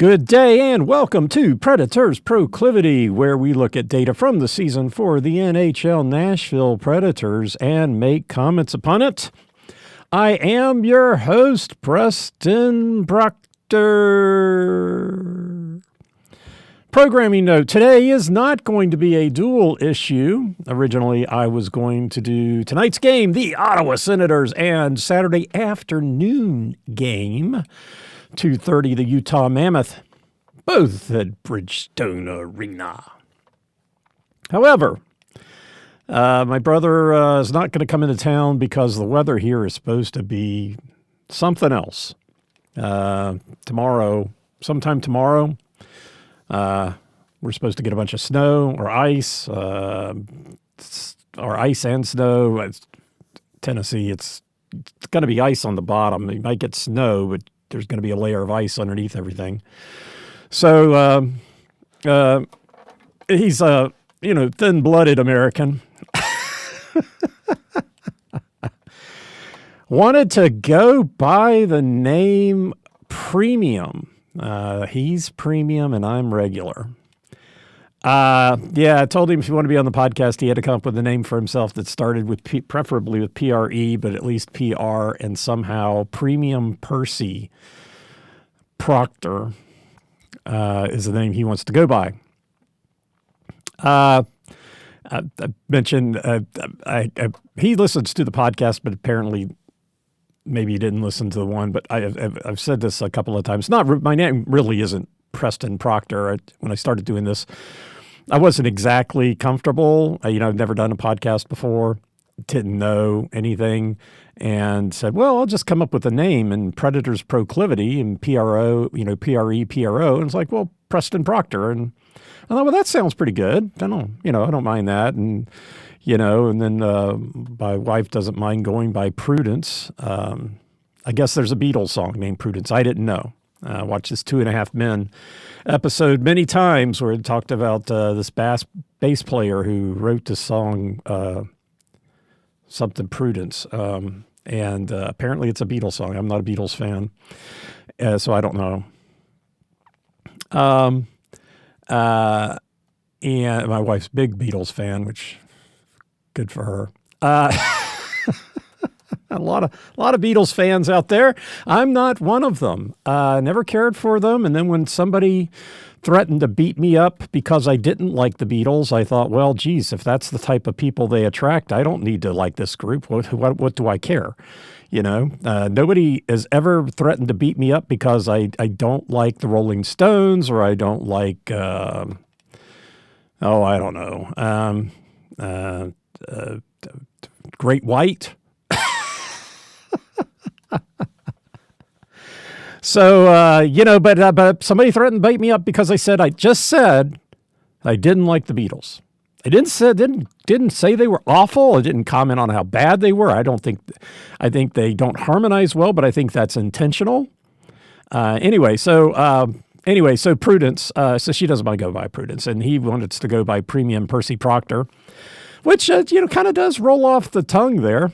Good day and welcome to Predators Proclivity, where we look at data from the season for the NHL Nashville Predators and make comments upon it. I am your host, Preston Proctor. Programming note, today is not going to be a dual issue. Originally, I was going to do tonight's game, the Ottawa Senators, and Saturday afternoon game, 2:30, the Utah Mammoth, both at Bridgestone Arena. However, my brother is not going to come into town because the weather here is supposed to be something else. Sometime tomorrow, we're supposed to get a bunch of snow or ice, or ice and snow. It's Tennessee, it's going to be ice on the bottom. You might get snow, but there's going to be a layer of ice underneath everything. So he's a thin-blooded American. Wanted to go by the name Premium. He's Premium and I'm Regular. I told him if he wanted to be on the podcast, he had to come up with a name for himself that started with preferably with PRE, but at least PR, and somehow Premium Percy Proctor is the name he wants to go by. I mentioned he listens to the podcast, but apparently maybe he didn't listen to the one. But I've said this a couple of times. My name really isn't Preston Proctor. When I started doing this, I wasn't exactly comfortable. I've never done a podcast before, didn't know anything, and said, well, I'll just come up with a name, and Predators Proclivity and PRO, PRE, PRO. And it's like, well, Preston Proctor. And I thought, well, that sounds pretty good. I don't mind that. And, and then my wife doesn't mind going by Prudence. I guess there's a Beatles song named Prudence. I didn't know. I watched this 2.5 Men episode many times where it talked about this bass player who wrote the song something Prudence. And apparently it's a Beatles song. I'm not a Beatles fan, so I don't know. And my wife's a big Beatles fan, which good for her. A lot of Beatles fans out there. I'm not one of them. Never cared for them. And then when somebody threatened to beat me up because I didn't like the Beatles, I thought, well, geez, if that's the type of people they attract, I don't need to like this group. What do I care? Nobody has ever threatened to beat me up because I don't like the Rolling Stones or I don't like, I don't know, Great White. So, but somebody threatened to beat me up because I just said I didn't like the Beatles. I didn't say they were awful. I didn't comment on how bad they were. I think they don't harmonize well, but I think that's intentional. So Prudence, so she doesn't want to go by Prudence, and he wanted us to go by Premium Percy Proctor, which, kind of does roll off the tongue there.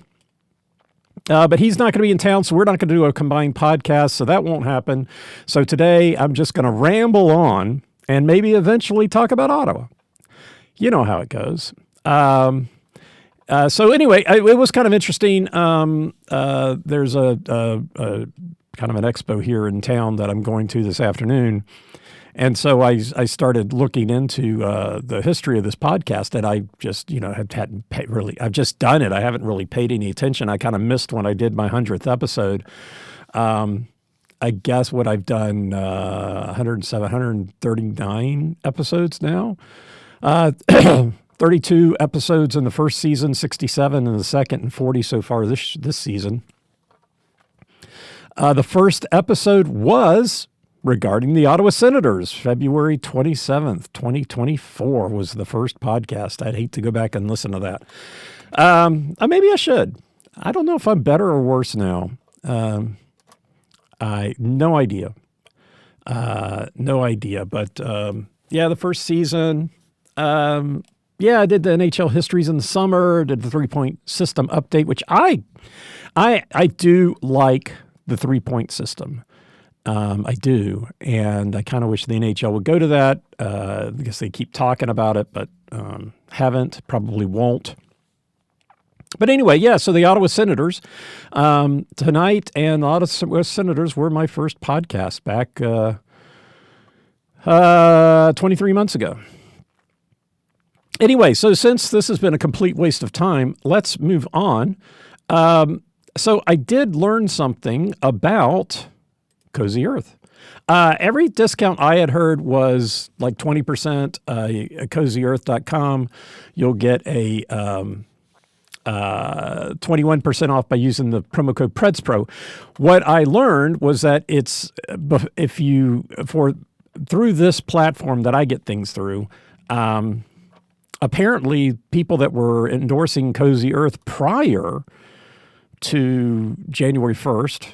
But he's not going to be in town, so we're not going to do a combined podcast, so that won't happen. So today I'm just going to ramble on and maybe eventually talk about Ottawa. You know how it goes. So anyway, it was kind of interesting. There's a kind of an expo here in town that I'm going to this afternoon. And so I started looking into the history of this podcast, and I just, I've just done it. I haven't really paid any attention. I kind of missed when I did my 100th episode. I guess what I've done, 139 episodes now. 32 episodes in the first season, 67 in the second, and 40 so far this season. The first episode was regarding the Ottawa Senators. February 27th, 2024 was the first podcast. I'd hate to go back and listen to that. Maybe I should. I don't know if I'm better or worse now. No idea. But the first season. I did the NHL histories in the summer, did the 3-point system update, which I do like the 3-point system. I do, and I kind of wish the NHL would go to that. I guess they keep talking about it, but haven't, probably won't. But anyway, yeah, so the Ottawa Senators tonight, and the Ottawa Senators were my first podcast back 23 months ago. Anyway, so since this has been a complete waste of time, let's move on. So I did learn something about Cozy Earth. Every discount I had heard was like 20%. CozyEarth.com, you'll get a 21% off by using the promo code PredsPro. What I learned was that it's through this platform that I get things through. Apparently, people that were endorsing Cozy Earth prior to January 1st,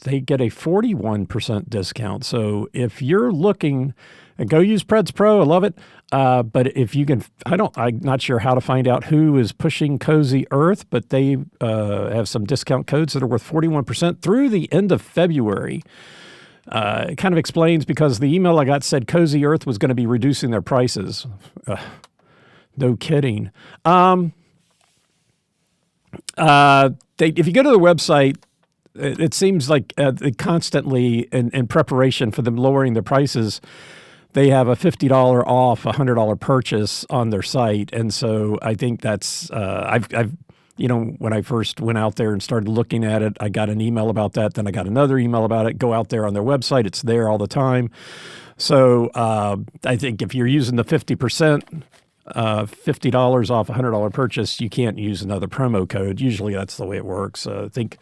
they get a 41% discount. So if you're looking, go use Preds Pro. I love it. But if you can, I'm not sure how to find out who is pushing Cozy Earth, but they have some discount codes that are worth 41% through the end of February. It kind of explains, because the email I got said Cozy Earth was going to be reducing their prices. No kidding. If you go to the website, it seems like they constantly, in preparation for them lowering their prices, they have a $50 off a $100 purchase on their site. And so I think that's, when I first went out there and started looking at it, I got an email about that. Then I got another email about it. Go out there on their website. It's there all the time. So I think if you're using the 50%, $50 off a $100 purchase, you can't use another promo code. Usually that's the way it works. I think,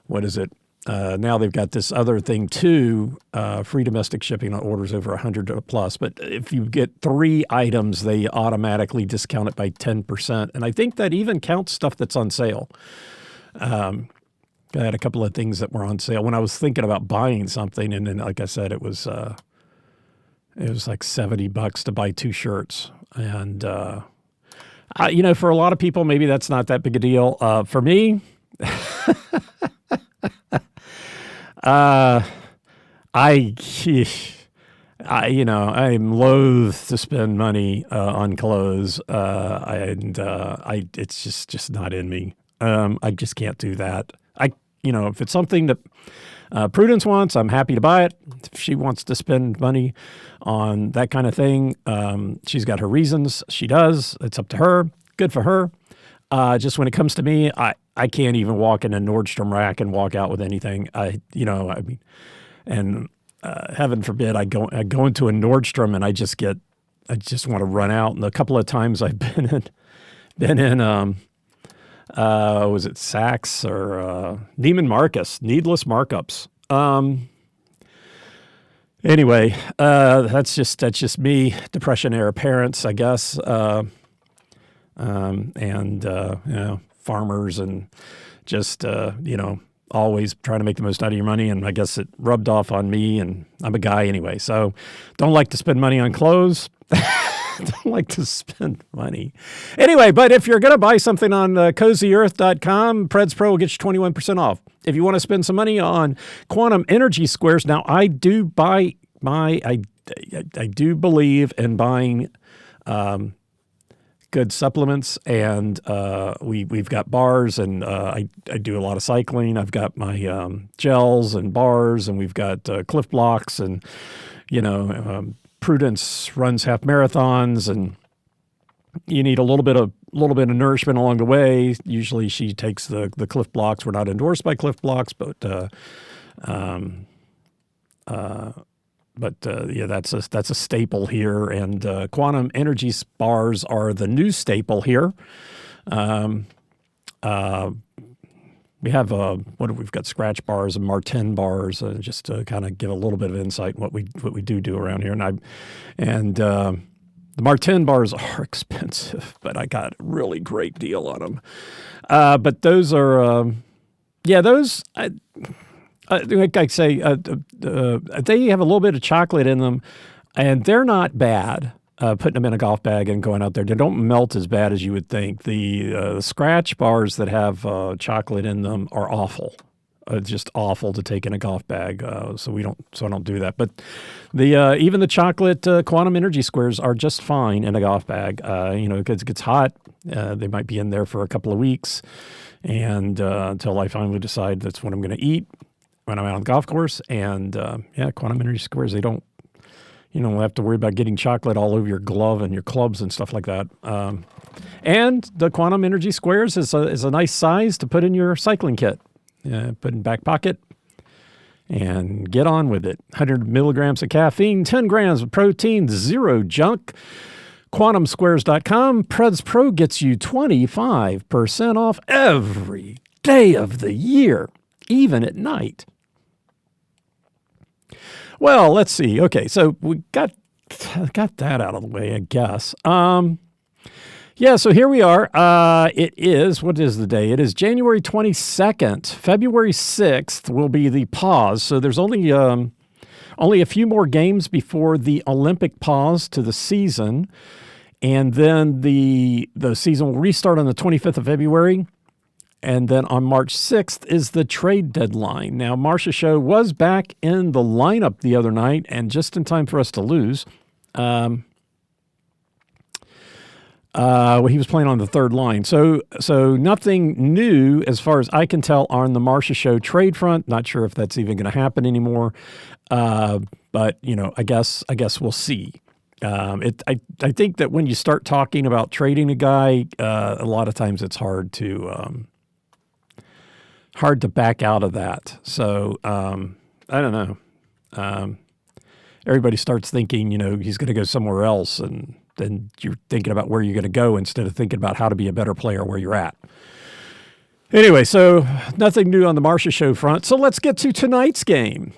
what is it? Now they've got this other thing too, free domestic shipping on orders over 100 plus. But if you get 3 items, they automatically discount it by 10%. And I think that even counts stuff that's on sale. I had a couple of things that were on sale when I was thinking about buying something. And then, like I said, it was like $70 to buy 2 shirts. And, for a lot of people, maybe that's not that big a deal. For me, I'm loath to spend money on clothes, it's just not in me. I just can't do that. If it's something that Prudence wants, I'm happy to buy it. If she wants to spend money on that kind of thing, she's got her reasons. She does. It's up to her. Good for her. Just when it comes to me, I can't even walk in a Nordstrom rack and walk out with anything. Heaven forbid I go into a Nordstrom and I just want to run out. And a couple of times I've been in was it Saks or Neiman Marcus, needless markups. Anyway, that's just me, Depression era parents, I guess. Farmers and just, always trying to make the most out of your money. And I guess it rubbed off on me, and I'm a guy anyway. So don't like to spend money on clothes. Don't like to spend money. Anyway, but if you're going to buy something on CozyEarth.com, Preds Pro will get you 21% off. If you want to spend some money on quantum energy squares, now I do I do believe in buying good supplements, and we've got bars, and I do a lot of cycling. I've got my gels and bars, and we've got Cliff Blocks, and Prudence runs half marathons, and you need a little bit of nourishment along the way. Usually she takes the Cliff Blocks. We're not endorsed by Cliff Blocks, but that's a staple here, and quantum energy bars are the new staple here. We have we've got scratch bars and Martin bars, just to kind of give a little bit of insight in what we do around here. And the Martin bars are expensive, but I got a really great deal on them. But those are those. Like I say, they have a little bit of chocolate in them, and they're not bad. Putting them in a golf bag and going out there, they don't melt as bad as you would think. The scratch bars that have chocolate in them are awful. just awful to take in a golf bag. So I don't do that. But the even the chocolate quantum energy squares are just fine in a golf bag. Because it gets hot, they might be in there for a couple of weeks, and until I finally decide that's what I'm going to eat when I'm out on the golf course. And quantum energy squares, they don't. You don't have to worry about getting chocolate all over your glove and your clubs and stuff like that. And the quantum energy squares is a nice size to put in your cycling kit. Put in back pocket and get on with it. 100 milligrams of caffeine, 10 grams of protein, zero junk. QuantumSquares.com. Preds Pro gets you 25% off every day of the year, even at night. Well, let's see. Okay, so we got that out of the way, I guess. So here we are. It is, what is the day? It is January 22nd. February 6th will be the pause. So there's only a few more games before the Olympic pause to the season. And then the season will restart on the 25th of February. And then on March 6th is the trade deadline. Now, Marcia Show was back in the lineup the other night and just in time for us to lose. He was playing on the third line. So nothing new as far as I can tell on the Marcia Show trade front. Not sure if that's even going to happen anymore. But I guess we'll see. I think that when you start talking about trading a guy, a lot of times it's hard to back out of that. So I don't know. Everybody starts thinking, he's going to go somewhere else, and then you're thinking about where you're going to go instead of thinking about how to be a better player where you're at. Anyway, so nothing new on the Marcia Show front. So let's get to tonight's game.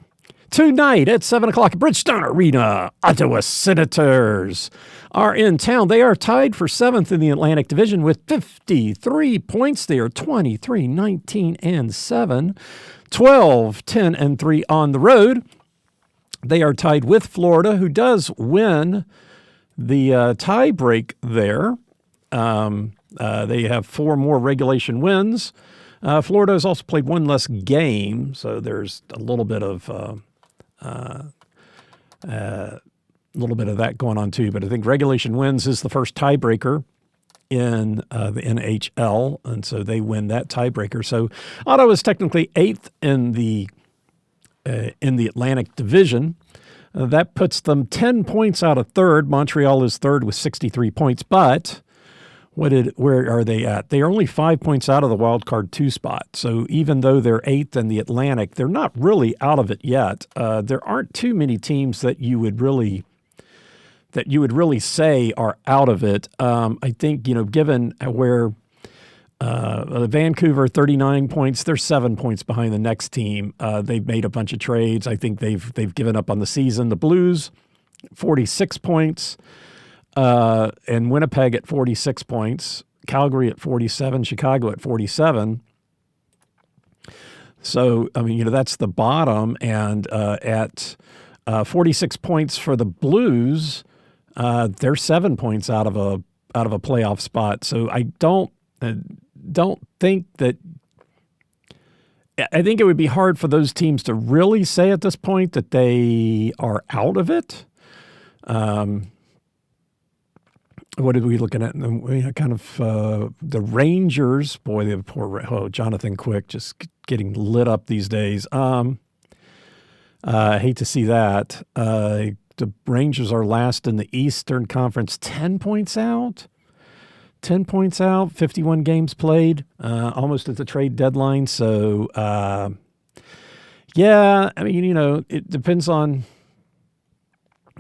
Tonight at 7 o'clock at Bridgestone Arena, Ottawa Senators are in town. They are tied for 7th in the Atlantic Division with 53 points. They are 23, 19, and 7, 12, 10, and 3 on the road. They are tied with Florida, who does win the tie break there. They have 4 more regulation wins. Florida has also played 1 less game, so there's a little bit of that going on too. But I think regulation wins is the first tiebreaker in the NHL, and so they win that tiebreaker. So Ottawa is technically 8th in the Atlantic Division. That puts them 10 points out of 3rd. Montreal is 3rd with 63 points, but where are they at? They are only 5 points out of the wild card 2 spot. So even though they're 8th in the Atlantic, they're not really out of it yet. There aren't too many teams that you would really say are out of it. I think, given where Vancouver, 39 points, they're 7 points behind the next team. They've made a bunch of trades. I think they've given up on the season. The Blues, 46 points. And Winnipeg at 46 points, Calgary at 47, Chicago at 47. So, that's the bottom. And at 46 points for the Blues, they're 7 points out of a playoff spot. So I don't think that. I think it would be hard for those teams to really say at this point that they are out of it. What are we looking at? The Rangers. Boy, the poor Jonathan Quick just getting lit up these days. I hate to see that. The Rangers are last in the Eastern Conference, 10 points out. 10 points out, 51 games played, almost at the trade deadline. So, it depends on,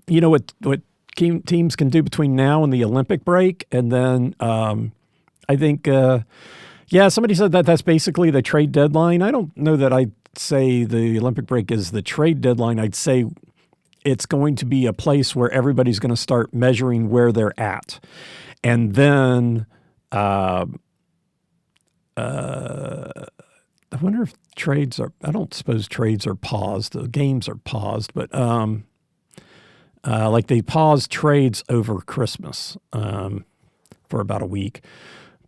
what teams can do between now and the Olympic break. And then I think, somebody said that that's basically the trade deadline. I don't know that I'd say the Olympic break is the trade deadline. I'd say it's going to be a place where everybody's going to start measuring where they're at. And then I wonder if trades are, I don't suppose trades are paused. The games are paused, but like they paused trades over Christmas for about a week.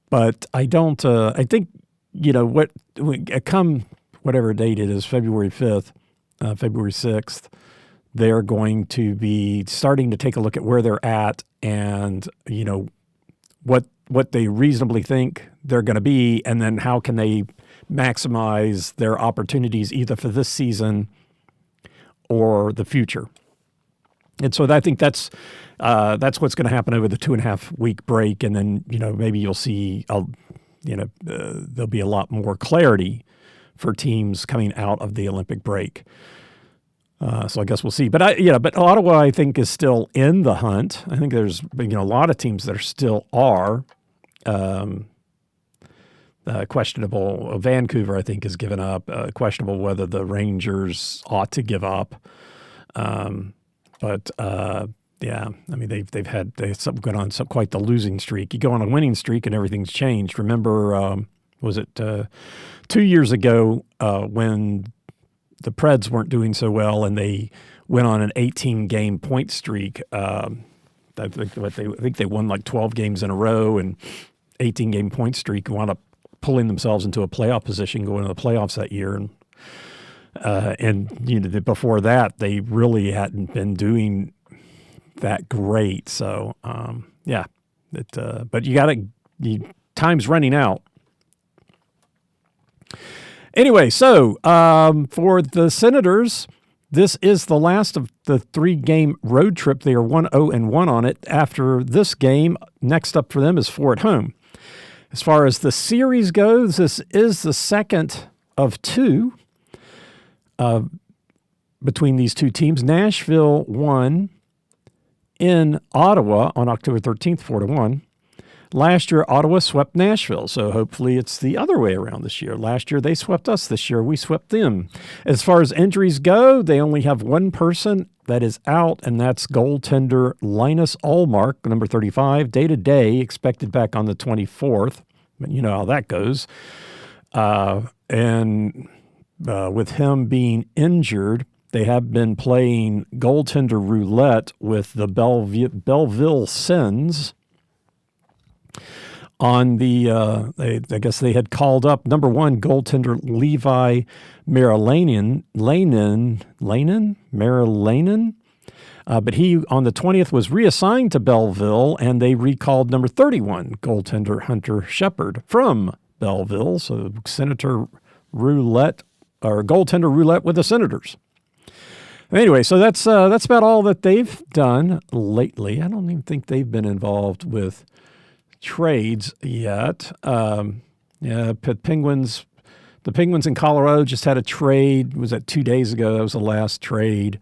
But I don't, I think, whatever date it is, February 5th, February 6th, they're going to be starting to take a look at where they're at and, what they reasonably think they're going to be, and then how can they maximize their opportunities either for this season or the future. And so I think that's what's going to happen over the 2.5 week break. And then, maybe you'll see, there'll be a lot more clarity for teams coming out of the Olympic break. So I guess we'll see. But Ottawa, I think, is still in the hunt. I think there's a lot of teams that still are questionable. Vancouver, I think, has given up. Questionable whether the Rangers ought to give up. But they've had gone on quite the losing streak. You go on a winning streak and everything's changed. Remember, was it 2 years ago when the Preds weren't doing so well and they went on an 18-game point streak? I think they won like 12 games in a row and 18-game point streak, and wound up pulling themselves into a playoff position going to the playoffs that year. And before that, they really hadn't been doing that great. So, but time's running out. Anyway, so for the Senators, this is the last of the 3-game road trip. They are 1-0-1 on it. After this game, next up for them is 4 at home. As far as the series goes, this is the second of 2 between these two teams. Nashville won in Ottawa on October 13th, 4-1. Last year, Ottawa swept Nashville, so hopefully it's the other way around this year. Last year, they swept us. This year, we swept them. As far as injuries go, they only have one person that is out, and that's goaltender Linus Ullmark, number 35, day-to-day, expected back on the 24th. But you know how that goes. With him being injured, they have been playing goaltender roulette with the Belleville Sens. On the, I guess they had called up number 1 goaltender Levi Marilanian, but he on the 20th was reassigned to Belleville, and they recalled number 31 goaltender Hunter Shepard from Belleville. So Senator roulette or goaltender roulette with the Senators. Anyway, so that's about all that they've done lately. I don't even think they've been involved with trades yet. The Penguins in Colorado just had a trade. Was that 2 days ago? That was the last trade.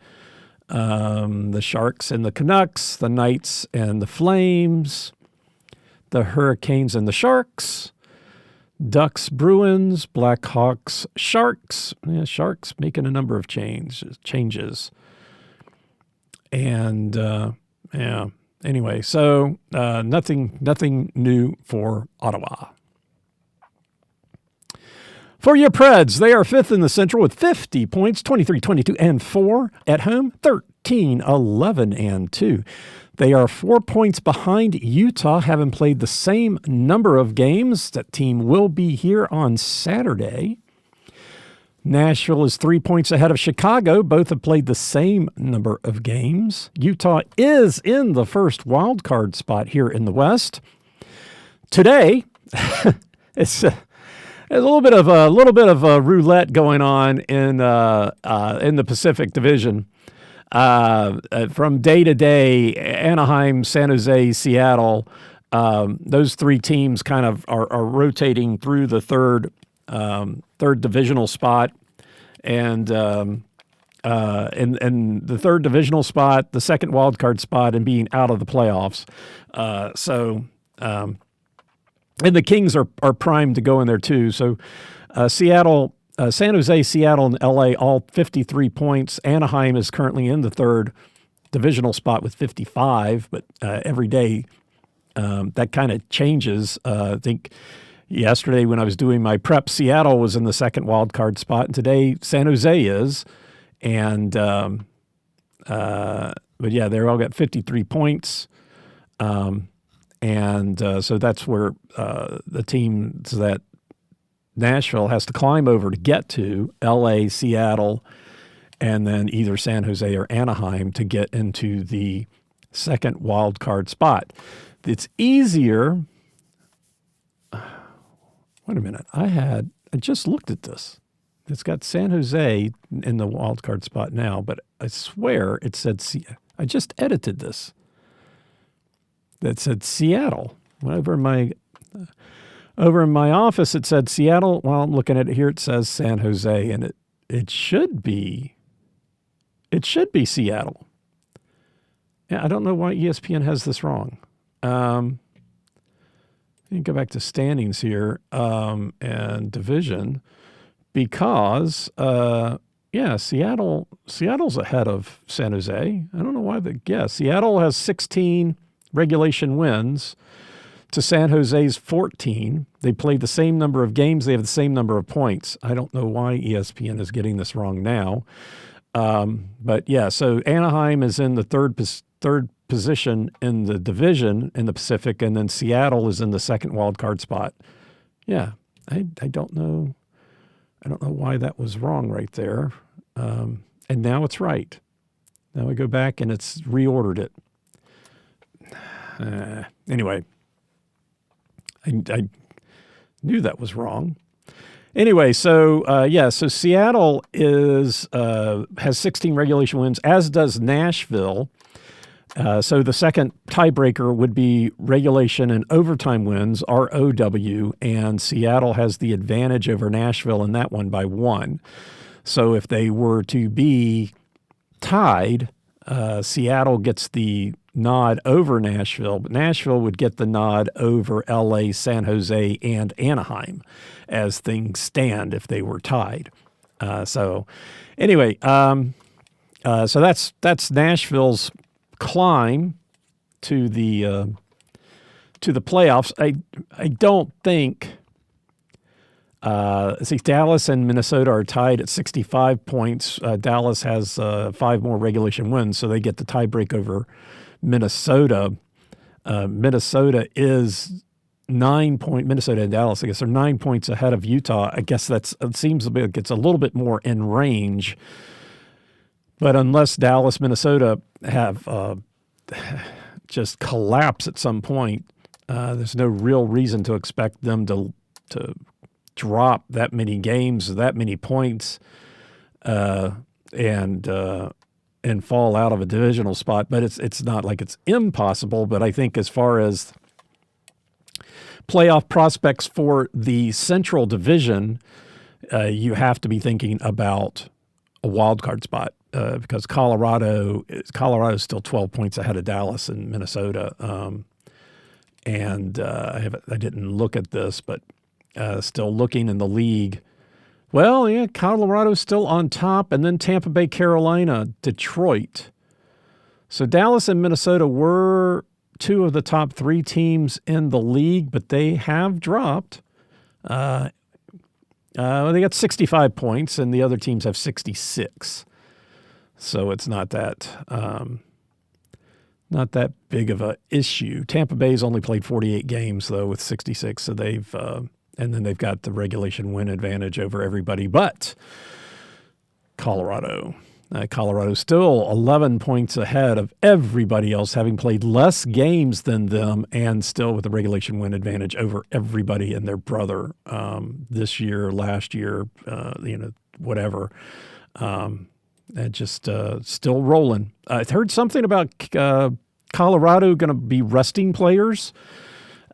The Sharks and the Canucks, the Knights and the Flames, the Hurricanes and the Sharks, Ducks, Bruins, Blackhawks, Sharks. Yeah, Sharks making a number of changes. And anyway, so nothing new for Ottawa. For your Preds, they are 5th in the Central with 50 points, 23, 22, and 4 at home, 13, 11, and 2. They are 4 points behind Utah, having played the same number of games. That team will be here on Saturday. Nashville is 3 points ahead of Chicago. Both have played the same number of games. Utah is in the first wild card spot here in the West. Today, it's a little bit of a roulette going on in the Pacific Division. From day to day, Anaheim, San Jose, Seattle, those 3 teams kind of are rotating through the third divisional spot, and the third divisional spot, the second wild card spot, and being out of the playoffs. And the Kings are primed to go in there too. So Seattle, San Jose, Seattle, and LA all 53 points. Anaheim is currently in the third divisional spot with 55, but every day that kind of changes. I think yesterday when I was doing my prep, Seattle was in the second wild card spot, and today San Jose is. And but yeah, they're all got 53 points. So that's where the teams that Nashville has to climb over to get to LA, Seattle, and then either San Jose or Anaheim to get into the second wild card spot. It's easier. Wait a minute. I just looked at this. It's got San Jose in the wild card spot now, but I swear it said I just edited this. That said Seattle. Over in my office, it said Seattle. While I'm looking at it here, it says San Jose, and it should be Seattle. Yeah, I don't know why ESPN has this wrong. Let me go back to standings here and division, because Seattle's ahead of San Jose. I don't know why. Seattle has 16 regulation wins to San Jose's 14. They played the same number of games. They have the same number of points. I don't know why ESPN is getting this wrong now. But yeah, so Anaheim is in the third position in the division in the Pacific, and then Seattle is in the second wild card spot. Yeah, I don't know. I don't know why that was wrong right there. And now it's right. Now we go back and it's reordered it. Anyway, I knew that was wrong. Anyway, so Seattle has 16 regulation wins, as does Nashville. So the second tiebreaker would be regulation and overtime wins, ROW, and Seattle has the advantage over Nashville in that one by 1. So if they were to be tied, Seattle gets the nod over Nashville, but Nashville would get the nod over LA, San Jose, and Anaheim as things stand if they were tied. So that's Nashville's climb to the playoffs. I don't think. Dallas and Minnesota are tied at 65 points. Dallas has 5 more regulation wins, so they get the tiebreak over Minnesota. Minnesota is 9 point. Minnesota and Dallas, I guess, are 9 points ahead of Utah. I guess it seems like it's a little bit more in range. But unless Dallas, Minnesota have just collapse at some point, there's no real reason to expect them to drop that many games, that many points, and fall out of a divisional spot. But it's not like it's impossible. But I think as far as playoff prospects for the Central Division, you have to be thinking about a wild card spot because Colorado is still 12 points ahead of Dallas and Minnesota. I didn't look at this, but still looking in the league. Well, yeah, Colorado's still on top, and then Tampa Bay, Carolina, Detroit. So Dallas and Minnesota were 2 of the top 3 teams in the league, but they have dropped. They got 65 points, and the other teams have 66. So it's not that big of a issue. Tampa Bay's only played 48 games though, with 66. So they've and then they've got the regulation win advantage over everybody but Colorado. Colorado's still 11 points ahead of everybody else, having played less games than them and still with the regulation win advantage over everybody and their brother this year, last year, whatever. And just still rolling. I heard something about Colorado going to be resting players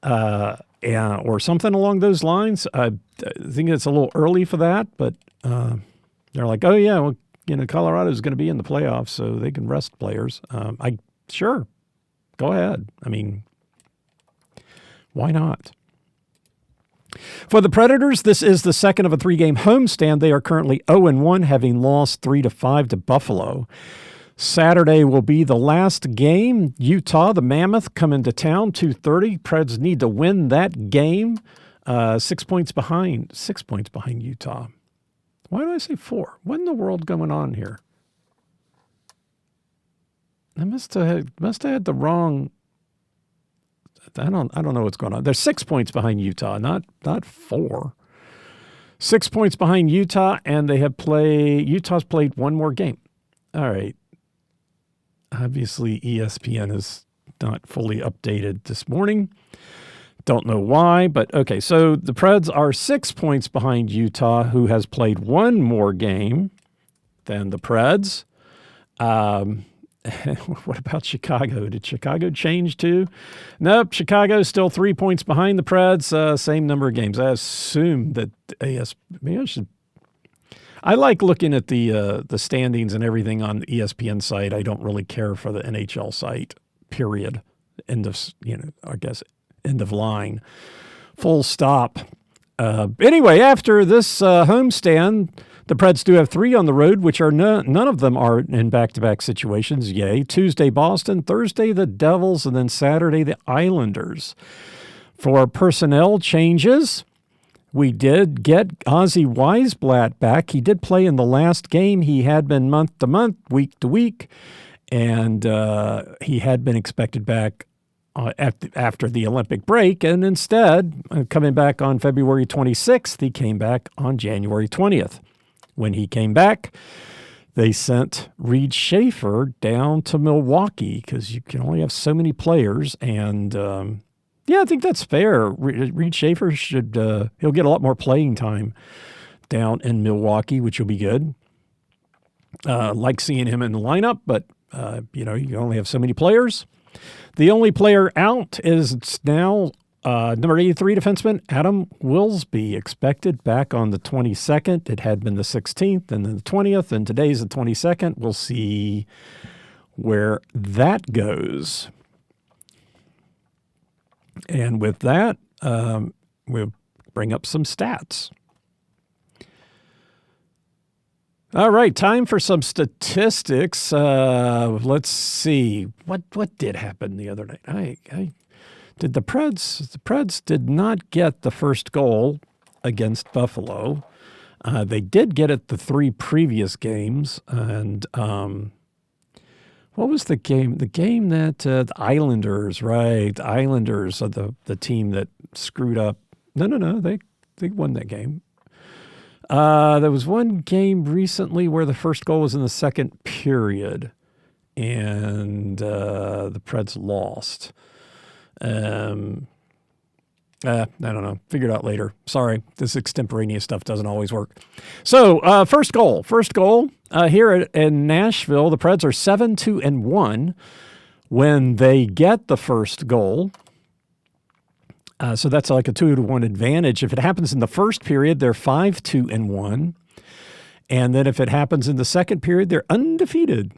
or something along those lines. I think it's a little early for that, but they're like, oh, yeah, well, Colorado's going to be in the playoffs, so they can rest players. Sure, go ahead. I mean, why not? For the Predators, this is the second of a 3-game homestand. They are currently 0-1, having lost 3-5 to Buffalo. Saturday will be the last game. Utah, the Mammoth, come into town, 2:30. Preds need to win that game. 6 points behind. 6 points behind Utah. Why do I say 4? What in the world going on here? I must have had the wrong. I don't know what's going on. They're 6 points behind Utah, not 4. 6 points behind Utah, and Utah's played one more game. All right. Obviously, ESPN is not fully updated this morning. Don't know why, but okay. So the Preds are 6 points behind Utah, who has played one more game than the Preds. What about Chicago? Did Chicago change too? Nope. Chicago's still 3 points behind the Preds. Same number of games. I assume that maybe I should. I like looking at the standings and everything on the ESPN site. I don't really care for the NHL site. Period. End of end of line. Full stop. Anyway, after this homestand, the Preds do have 3 on the road, which are none of them are in back-to-back situations. Yay. Tuesday, Boston. Thursday, the Devils. And then Saturday, the Islanders. For personnel changes, we did get Ozzy Weisblatt back. He did play in the last game. He had been month to month, week to week, and he had been expected back after the Olympic break, and instead, coming back on February 26th, he came back on January 20th. When he came back, they sent Reed Schaefer down to Milwaukee because you can only have so many players, and I think that's fair. Reed Schaefer he'll get a lot more playing time down in Milwaukee, which will be good. Like seeing him in the lineup, but you only have so many players. The only player out is now number 83 defenseman Adam Wilsby, expected back on the 22nd. It had been the 16th and then the 20th, and today's the 22nd. We'll see where that goes. And with that, we'll bring up some stats. All right, time for some statistics. Let's see. What did happen the other night? The Preds did not get the first goal against Buffalo. They did get it the 3 previous games. And what was the game? The game that the Islanders, right? The Islanders are the team that screwed up. No. They won that game. There was one game recently where the first goal was in the second period, and the Preds lost. I don't know. Figure it out later. Sorry, this extemporaneous stuff doesn't always work. So, first goal. Here in Nashville, the Preds are 7-2-1 when they get the first goal. So that's like a 2-1 advantage. If it happens in the first period, they're 5-2-1. And then if it happens in the second period, they're undefeated,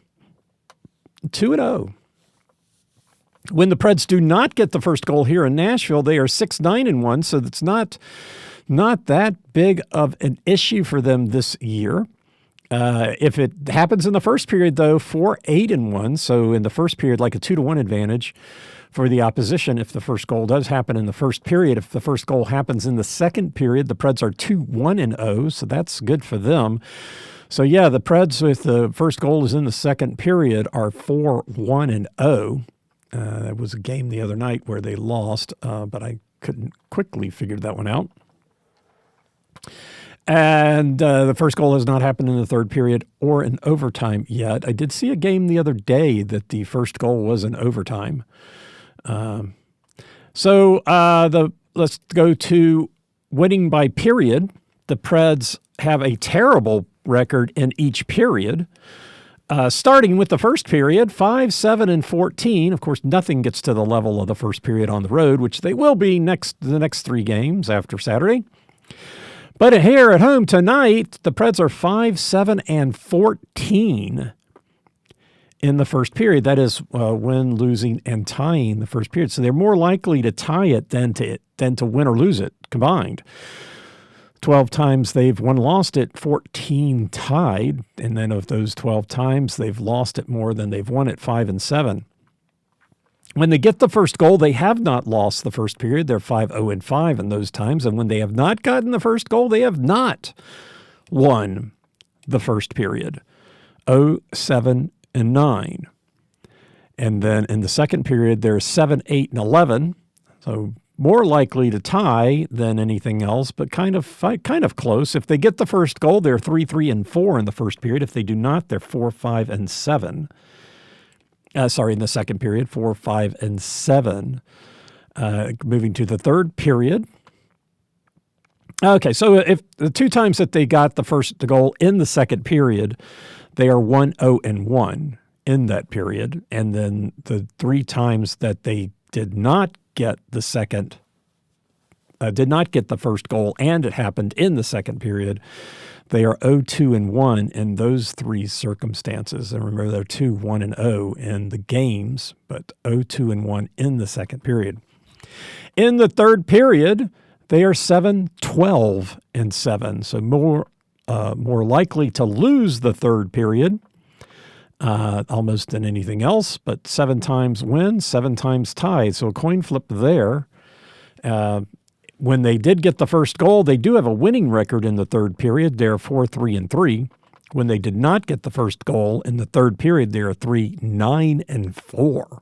2-0. When the Preds do not get the first goal here in Nashville, they are 6-9-1. So that's not that big of an issue for them this year. If it happens in the first period, though, 4-8-1. So in the first period, like a 2-1 advantage for the opposition. If the first goal does happen in the first period, if the first goal happens in the second period, the Preds are 2-1-0, so that's good for them. So yeah, the Preds, if the first goal is in the second period, are 4-1-0. There was a game the other night where they lost, but I couldn't quickly figure that one out. And the first goal has not happened in the third period or in overtime yet. I did see a game the other day that the first goal was in overtime. Let's go to winning by period. The Preds have a terrible record in each period. Starting with the first period, 5-7-14. Of course, nothing gets to the level of the first period on the road, which they will be the next 3 games after Saturday. But here at home tonight, the Preds are 5-7-14 in the first period. That is win, losing, and tying the first period. So they're more likely to tie it than to win or lose it combined. 12 times they've lost it, 14 tied. And then of those 12 times, they've lost it more than they've won it, 5-7. When they get the first goal, they have not lost the first period. They're 5-0-5 in those times. And when they have not gotten the first goal, they have not won the first period, 0-7-9. And then in the second period, they're 7-8-11. So more likely to tie than anything else, but kind of close. If they get the first goal, they're 3-3-4 in the first period. If they do not, they're 4-5-7. In the second period, 4-5-7. Moving to the third period. Okay, so if the two times that they got the goal in the second period, they are 1-0-1 in that period. And then the three times that they did not get the first goal, and it happened in the second period, they are 0-2-1 in those three circumstances. And remember, they're 2-1-0 in the games, but 0-2-1 in the second period. In the third period, they are 7-12-7, so more likely to lose the third period, almost than anything else, but 7 times win, 7 times tied. So a coin flip there. When they did get the first goal, they do have a winning record in the third period. They're 4-3-3. When they did not get the first goal in the third period, they're 3-9-4.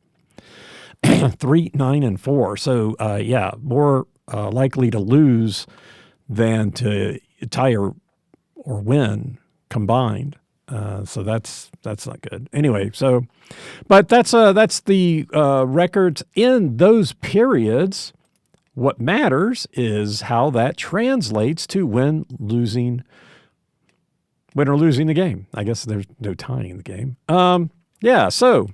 3-9-4. So, more likely to lose than to tie or win combined. So that's not good. Anyway, but that's the records in those periods. What matters is how that translates to win or losing the game. I guess there's no tying the game. So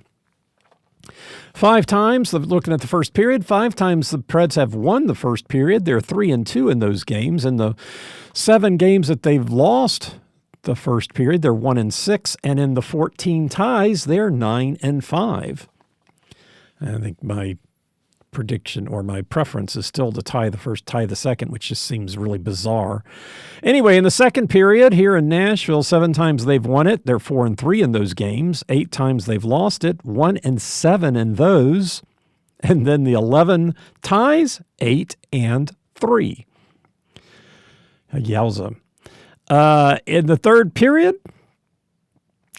5 times, looking at the first period, 5 times the Preds have won the first period. They're 3-2 in those games. In the 7 games that they've lost the first period, they're 1-6. And in the 14 ties, they're 9-5. I think my prediction or my preference is still to tie the first, tie the second, which just seems really bizarre. Anyway, in the second period here in Nashville, 7 times they've won it. They're 4-3 in those games. 8 times they've lost it. 1-7 in those. And then the 11 ties, 8-3. Yowza. In the third period,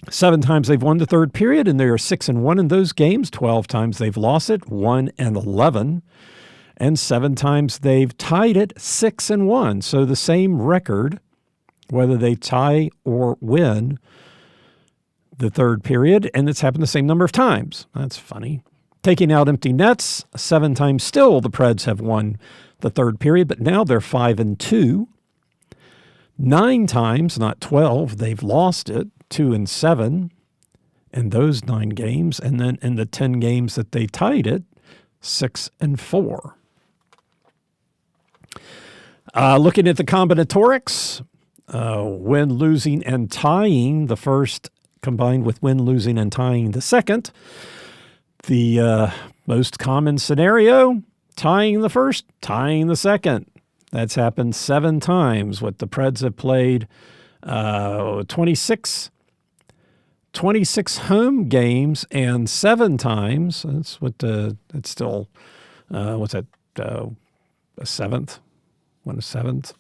7 times they've won the third period, and they are 6-1 in those games. 12 times they've lost it, 1-11. And 7 times they've tied it, 6-1. So the same record, whether they tie or win the third period, and it's happened the same number of times. That's funny. Taking out empty nets, 7 times still the Preds have won the third period, but now they're 5-2. 9 times, not 12, they've lost it, 2-7 in those 9 games. And then in the 10 games that they tied it, 6-4. Looking at the combinatorics, win, losing, and tying the first combined with win, losing, and tying the second. The most common scenario, tying the first, tying the second. That's happened 7 times. What the Preds have played 26 home games, and 7 times. That's what it's still. What's that? A seventh? What a seventh?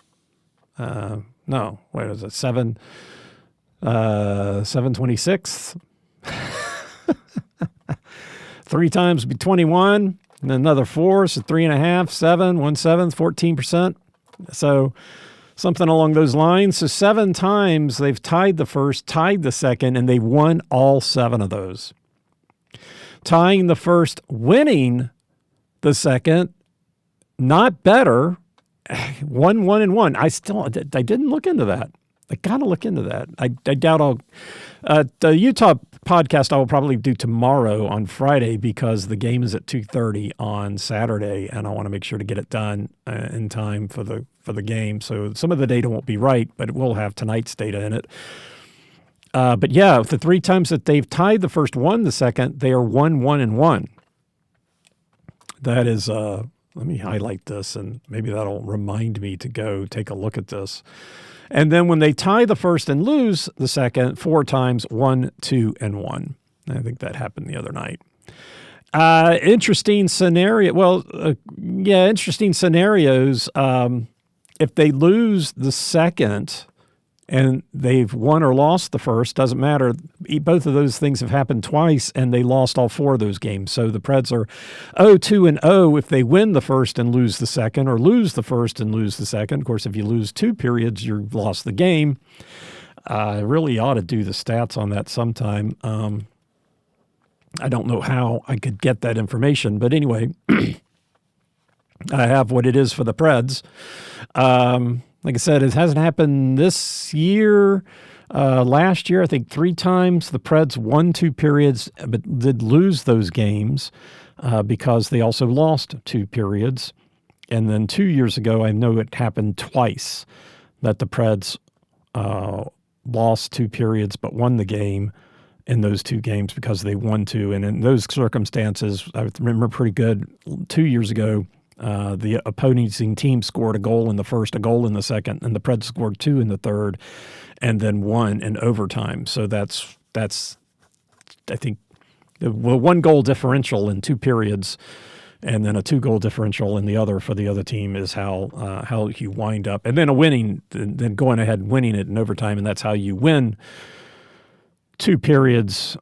No, wait, is it 7? 7/26. 3 times would be 21, and another 4, so 3.5, 7, 1/7, 14%. So something along those lines. So 7 times they've tied the first, tied the second, and they won all 7 of those. Tying the first, winning the second, not better. 1-1-1. I didn't look into that. I got to look into that. I doubt I'll. The Utah podcast I will probably do tomorrow on Friday because the game is at 2:30 on Saturday, and I want to make sure to get it done in time for the game. So some of the data won't be right, but it will have tonight's data in it. But yeah, the 3 times that they've tied the first, won the second, they are 1-1-1. That is. Let me highlight this, and maybe that'll remind me to go take a look at this. And then when they tie the first and lose the second, 4 times, 1-2-1. I think that happened the other night. Interesting scenario. Well, interesting scenarios. If they lose the second and they've won or lost the first, doesn't matter. Both of those things have happened twice, and they lost all 4 of those games. So the Preds are 0-2-0 if they win the first and lose the second, or lose the first and lose the second. Of course, if you lose 2 periods, you've lost the game. I really ought to do the stats on that sometime. I don't know how I could get that information, but anyway, I have what it is for the Preds. Like I said, it hasn't happened this year. Last year, I think 3 times the Preds won 2 periods, but did lose those games because they also lost 2 periods. And then 2 years ago, I know it happened twice that the Preds lost 2 periods but won the game in those 2 games because they won 2. And in those circumstances, I remember pretty good 2 years ago, the opposing team scored a goal in the first, a goal in the second, and the Preds scored 2 in the third, and then 1 in overtime. So that's I think, 1 goal differential in 2 periods, and then a 2 goal differential in the other for the other team is how you wind up, and then then going ahead and winning it in overtime, and that's how you win 2 periods,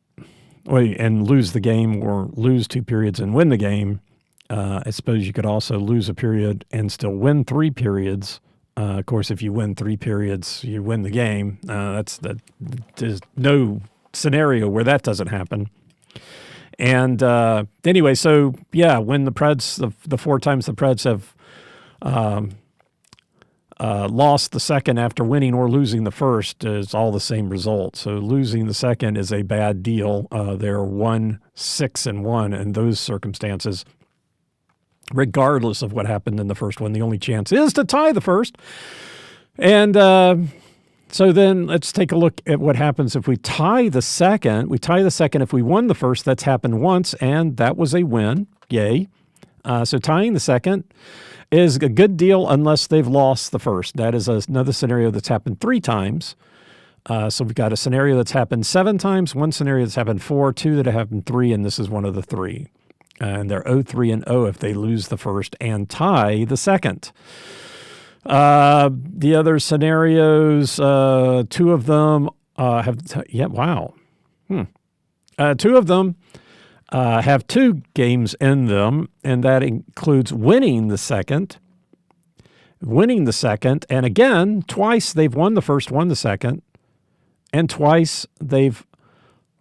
and lose the game, or lose 2 periods and win the game. I suppose you could also lose a period and still win 3 periods. Of course, if you win 3 periods, you win the game. There's no scenario where that doesn't happen. And anyway, so yeah, when the Preds, the 4 times the Preds have lost the second after winning or losing the first, is all the same result. So losing the second is a bad deal. They're 1-6-1 in those circumstances. Regardless of what happened in the first one, the only chance is to tie the first. And so then let's take a look at what happens if we tie the second. We tie the second if we won the first. That's happened once, and that was a win. Yay. So tying the second is a good deal unless they've lost the first. That is another scenario that's happened 3 times. So we've got a scenario that's happened 7 times, 1 scenario that's happened 4, 2 that have happened 3, and this is one of the 3. And they're 0-3-0 if they lose the first and tie the second. The other scenarios, 2 of them have 2 of them have 2 games in them, and that includes winning the second, and again, twice they've won the first, won the second, and twice they've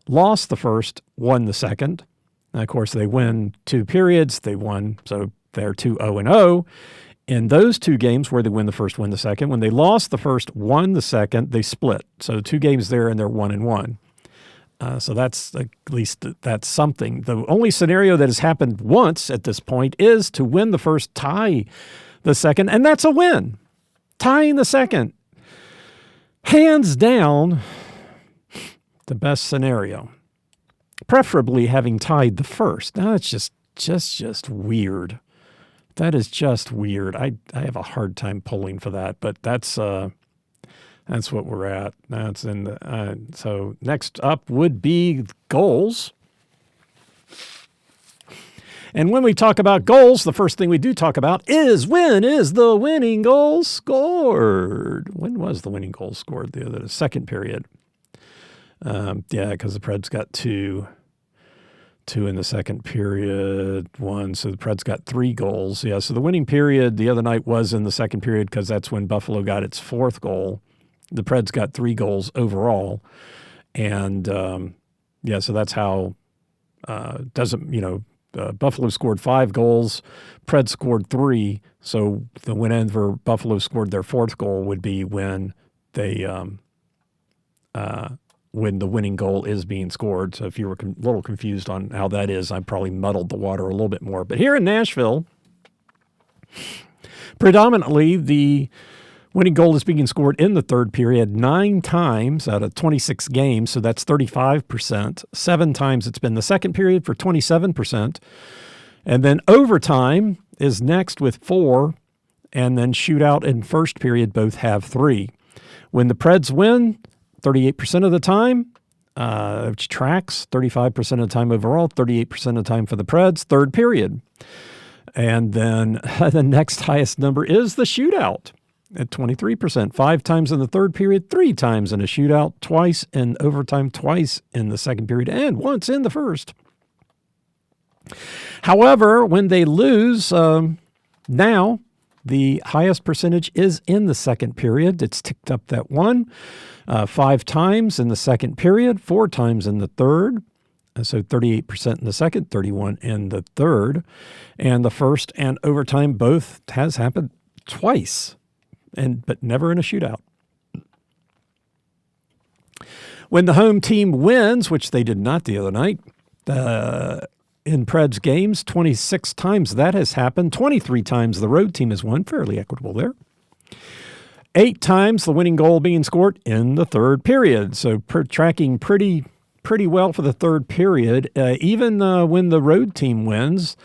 lost the first, won the second. And of course, they win 2 periods. They won, so they're 2-0-0. In those 2 games where they win the first, win the second, when they lost the first, won the second, they split. So 2 games there, and they're 1-1. So that's at least that's something. The only scenario that has happened once at this point is to win the first, tie the second, and that's a win. Tying the second, hands down, the best scenario. Preferably having tied the first. Now, it's just weird. That is just weird. I have a hard time pulling for that, but that's what we're at. That's in the so next up would be goals. And when we talk about goals, the first thing we do talk about is when is the winning goal scored? When was the winning goal scored? The second period. Because the Preds got 2 in the second period, 1. So the Preds got 3 goals. Yeah, so the winning period the other night was in the second period because that's when Buffalo got its 4th goal. The Preds got 3 goals overall. And, so that's how Buffalo scored 5 goals. Preds scored 3. So whenever Buffalo scored their 4th goal would be when they when the winning goal is being scored. So if you were a little confused on how that is, I probably muddled the water a little bit more. But here in Nashville, predominantly the winning goal is being scored in the third period 9 times out of 26 games, so that's 35%. 7 times it's been the second period for 27%. And then overtime is next with 4, and then shootout and first period both have 3. When the Preds win, 38% of the time, which tracks 35% of the time overall, 38% of the time for the Preds, third period. And then the next highest number is the shootout. at 23%. 5 times in the third period, 3 times in a shootout, twice in overtime, twice in the second period, and once in the first. However, when they lose, now the highest percentage is in the second period. It's ticked up that one. 5 times in the second period, 4 times in the third. So 38% in the second, 31% in the third. And the first and overtime both has happened twice, but never in a shootout. When the home team wins, which they did not the other night, in Preds games, 26 times that has happened. 23 times the road team has won. Fairly equitable there. 8 times the winning goal being scored in the third period. So tracking pretty well for the third period. Even when the road team wins,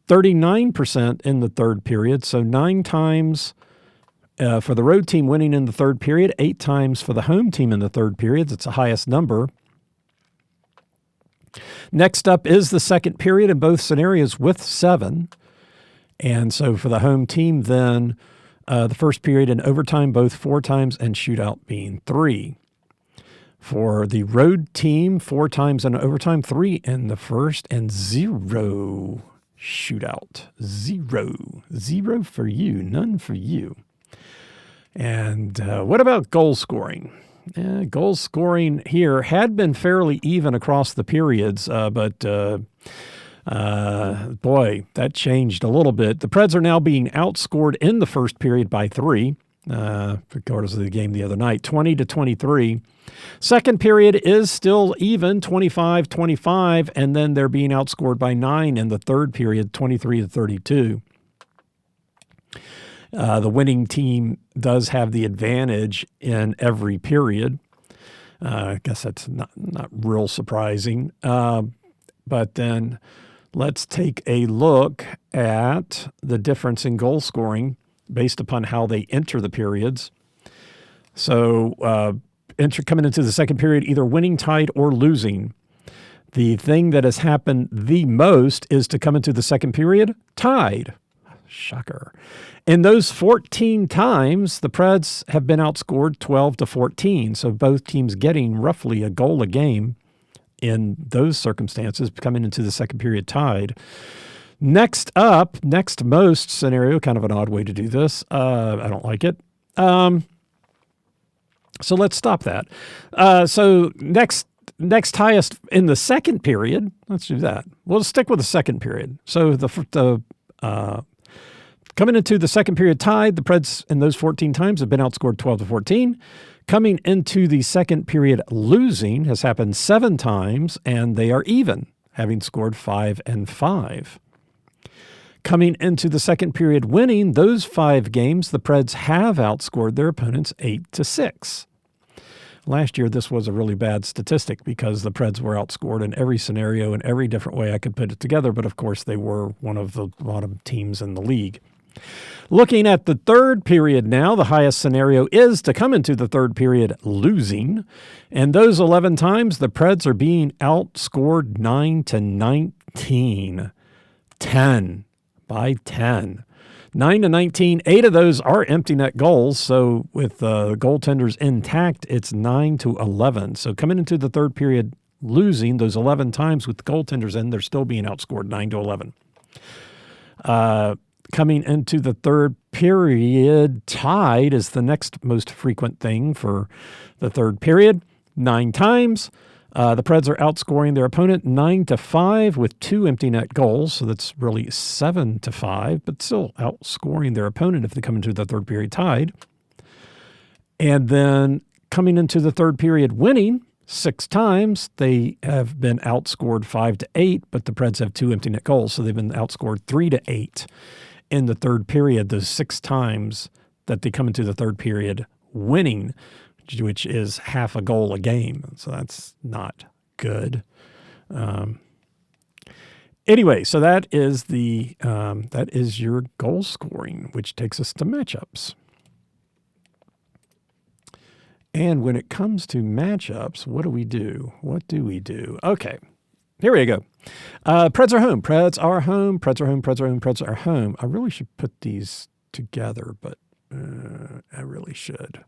39% in the third period. So 9 times for the road team winning in the third period, 8 times for the home team in the third period. It's the highest number. Next up is the second period in both scenarios with 7. And so for the home team then, the first period and overtime, both 4 times, and shootout being 3. For the road team, 4 times in overtime, 3 in the first, and 0 shootout. 0 for you, none for you. And what about goal scoring? Goal scoring here had been fairly even across the periods, but boy, that changed a little bit. The Preds are now being outscored in the first period by 3, regardless of the game the other night, 20-23. Second period is still even, 25-25, and then they're being outscored by 9 in the third period, 23-32. The winning team does have the advantage in every period. I guess that's not real surprising. But then let's take a look at the difference in goal scoring based upon how they enter the periods. So coming into the second period, either winning, tied, or losing. The thing that has happened the most is to come into the second period tied. Shocker. In those 14 times, the Preds have been outscored 12-14. So both teams getting roughly a goal a game in those circumstances, coming into the second period tied. Next most scenario, kind of an odd way to do this. I don't like it. So let's stop that. So next highest in the second period, let's do that. We'll stick with the second period. So coming into the second period tied, the Preds in those 14 times have been outscored 12-14. Coming into the second period losing has happened 7 times, and they are even, having scored 5 and 5. Coming into the second period winning, those 5 games, the Preds have outscored their opponents 8-6. Last year, this was a really bad statistic because the Preds were outscored in every scenario in every different way I could put it together, but of course they were one of the bottom teams in the league. Looking at the third period now, the highest scenario is to come into the third period losing. And those 11 times, the Preds are being outscored 9-19. 10 by 10. 9-19, 8 of those are empty net goals. So with the goaltenders intact, it's 9-11. So coming into the third period losing those 11 times with the goaltenders in, they're still being outscored 9-11. Coming into the third period, tied is the next most frequent thing for the third period. 9 times. The Preds are outscoring their opponent 9-5 with 2 empty net goals. So that's really 7-5, but still outscoring their opponent if they come into the third period tied. And then coming into the third period winning 6 times, they have been outscored 5-8, but the Preds have 2 empty net goals. So they've been outscored 3-8 in the third period, those 6 times that they come into the third period winning, which is half a goal a game. So that's not good. Anyway, so that is your goal scoring, which takes us to matchups. And when it comes to matchups, what do we do? Okay, here we go. Preds are home. I really should put these together, but I really should.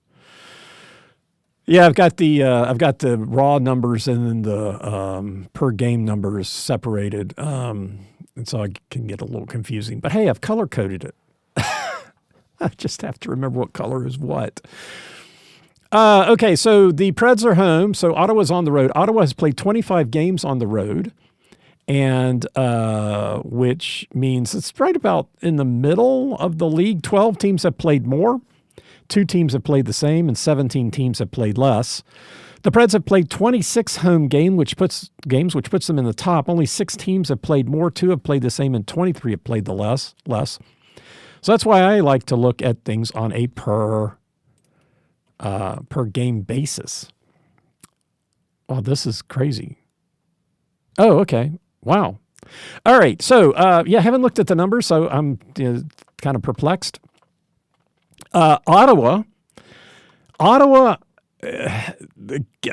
Yeah, I've got the raw numbers and then the per game numbers separated, and so I can get a little confusing. But hey, I've color coded it. I just have to remember what color is what. Okay, so the Preds are home. So Ottawa's on the road. Ottawa has played 25 games on the road, and which means it's right about in the middle of the league. 12 teams have played more. 2 teams have played the same, and 17 teams have played less. The Preds have played 26 home games, which puts them in the top. Only 6 teams have played more. 2 have played the same, and 23 have played the less. So that's why I like to look at things on a per game basis. Oh, this is crazy. Oh, okay. Wow. All right. So, I haven't looked at the numbers, so I'm kind of perplexed. Ottawa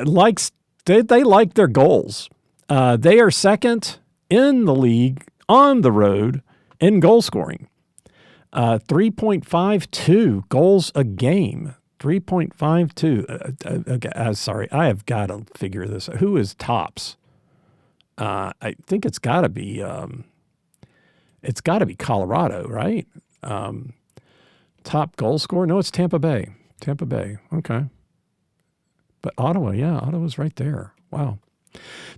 likes they like their goals. They are second in the league on the road in goal scoring. 3.52 goals a game. 3.52. Okay, sorry, I have got to figure this out. Who is tops? I think it's got to be Colorado, right? Top goal scorer? No, it's Tampa Bay. Okay. But Ottawa's right there. Wow.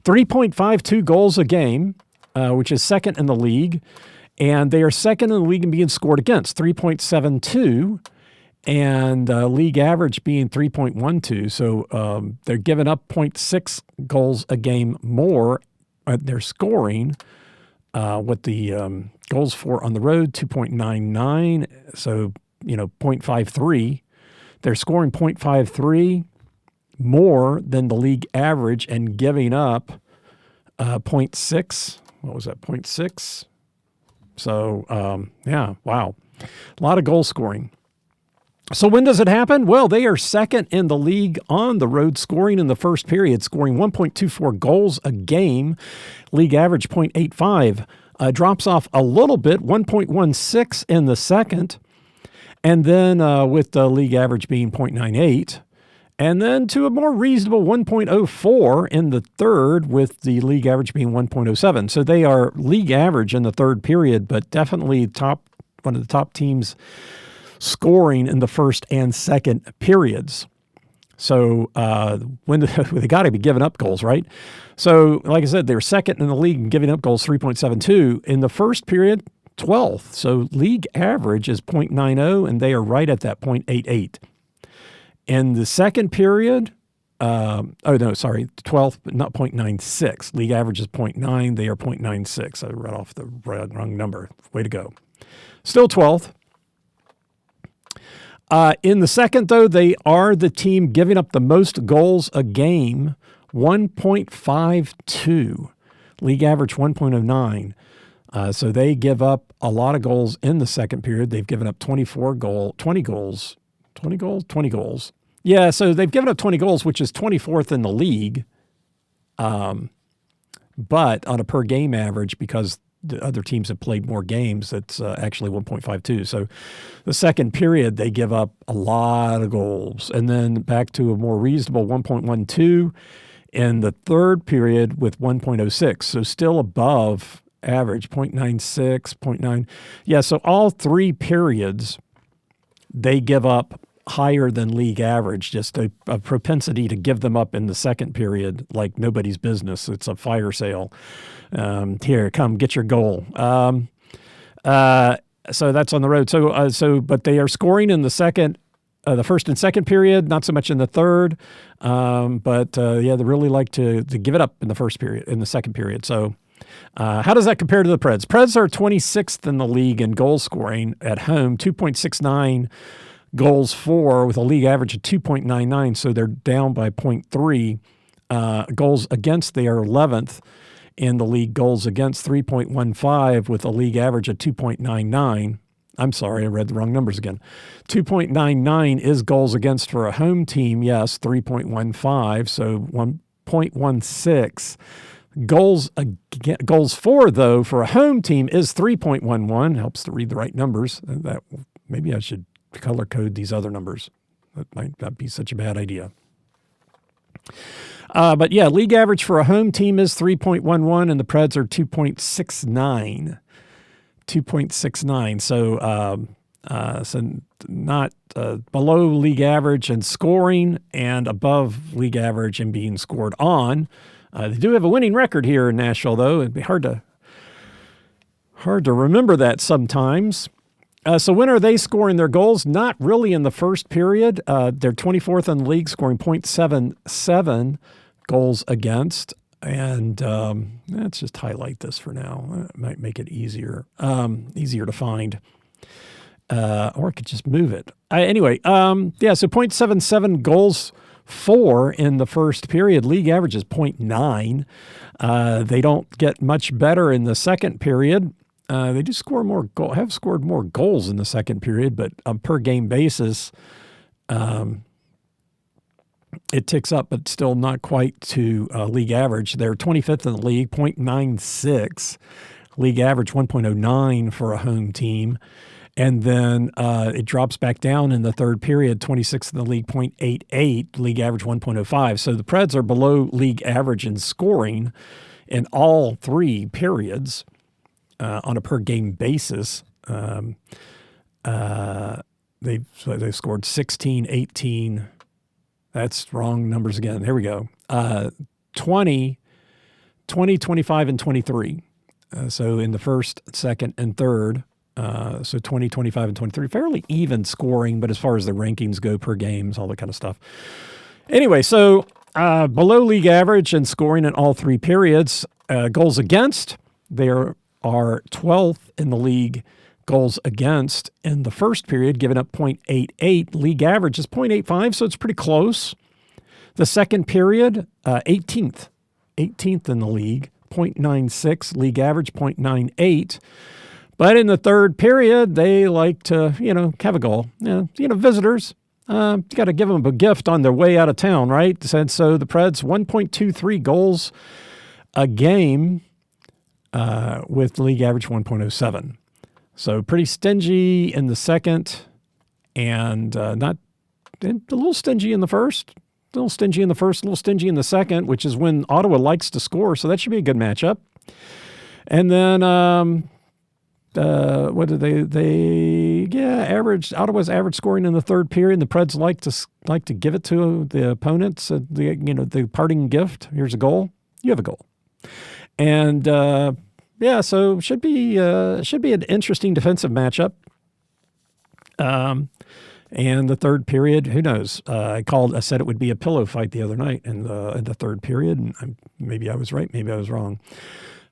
3.52 goals a game, which is second in the league. And they are second in the league in being scored against, 3.72, and league average being 3.12. So they're giving up 0.6 goals a game more. They're scoring what the goals for on the road, 2.99. So 0.53. They're scoring 0.53 more than the league average and giving up 0.6. What was that? 0.6. So, wow. A lot of goal scoring. So when does it happen? Well, they are second in the league on the road scoring in the first period, scoring 1.24 goals a game. League average 0.85. Drops off a little bit, 1.16 in the second. And then with the league average being 0.98, and then to a more reasonable 1.04 in the third, with the league average being 1.07. So they are league average in the third period, but definitely one of the top teams scoring in the first and second periods. So when they got to be giving up goals, right? So like I said, they're second in the league in giving up goals, 3.72 in the first period. 12th. So league average is 0.90, and they are right at that 0.88. In the second period, 12th, but not 0.96. League average is 0.9. They are 0.96. I read off the wrong number. Way to go. Still 12th. In the second, though, they are the team giving up the most goals a game, 1.52. League average 1.09. So they give up a lot of goals in the second period. They've given up 20 goals. Yeah, so they've given up 20 goals, which is 24th in the league. But on a per game average, because the other teams have played more games, it's actually 1.52. So the second period, they give up a lot of goals. And then back to a more reasonable 1.12 in the third period with 1.06. So still above average, 0.96, 0.9. Yeah, so all 3 periods, they give up higher than league average, just a propensity to give them up in the second period like nobody's business. It's a fire sale. Here, come, get your goal. So that's on the road. But they are scoring in the second, the first and second period, not so much in the third. But they really like to give it up in the second period. So how does that compare to the Preds? Preds are 26th in the league in goal scoring at home, 2.69 goals for, with a league average of 2.99, so they're down by 0.3. Goals against, they are 11th in the league. Goals against, 3.15, with a league average of 2.99. I'm sorry, I read the wrong numbers again. 2.99 is goals against for a home team, yes, 3.15, so 1.16. Goals for, though, for a home team is 3.11. Helps to read the right numbers. Maybe I should color code these other numbers. That might not be such a bad idea. But yeah, league average for a home team is 3.11, and the Preds are 2.69. 2.69. So not below league average in scoring and above league average in being scored on. They do have a winning record here in Nashville, though. It'd be hard to remember that sometimes. So when are they scoring their goals? Not really in the first period. They're 24th in the league, scoring .77 goals against. And let's just highlight this for now. It might make it easier to find. Or I could just move it. Anyway, so .77 goals for in the first period. League average is .9. They don't get much better in the second period. They do scored more goals in the second period, but on per game basis, it ticks up, but still not quite to league average. They're 25th in the league, .96. League average 1.09 for a home team. And then it drops back down in the third period, 26th in the league, .88, league average 1.05. So the Preds are below league average in scoring in all three periods on a per-game basis. They've scored 16, 18. That's wrong numbers again. Here we go. 20, 25, and 23. So in the first, second, and third. So 20, 25, and 23, fairly even scoring, but as far as the rankings go per games, all that kind of stuff. Anyway, so below league average in scoring in all three periods. Goals against, they are 12th in the league. Goals against in the first period, giving up .88. League average is .85, so it's pretty close. The second period, 18th in the league, .96. League average, .98. But in the third period, they like to, have a goal. Visitors, you got to give them a gift on their way out of town, right? And so the Preds, 1.23 goals a game with league average 1.07. So pretty stingy in the second and not a little stingy in the first. A little stingy in the first, a little stingy in the second, which is when Ottawa likes to score. So that should be a good matchup. And then what did average Ottawa's average scoring in the third period. The Preds like to give it to the opponents. The parting gift. Here's a goal. You have a goal. And so should be an interesting defensive matchup. And the third period, who knows? I said it would be a pillow fight the other night in the third period, and maybe I was right, maybe I was wrong.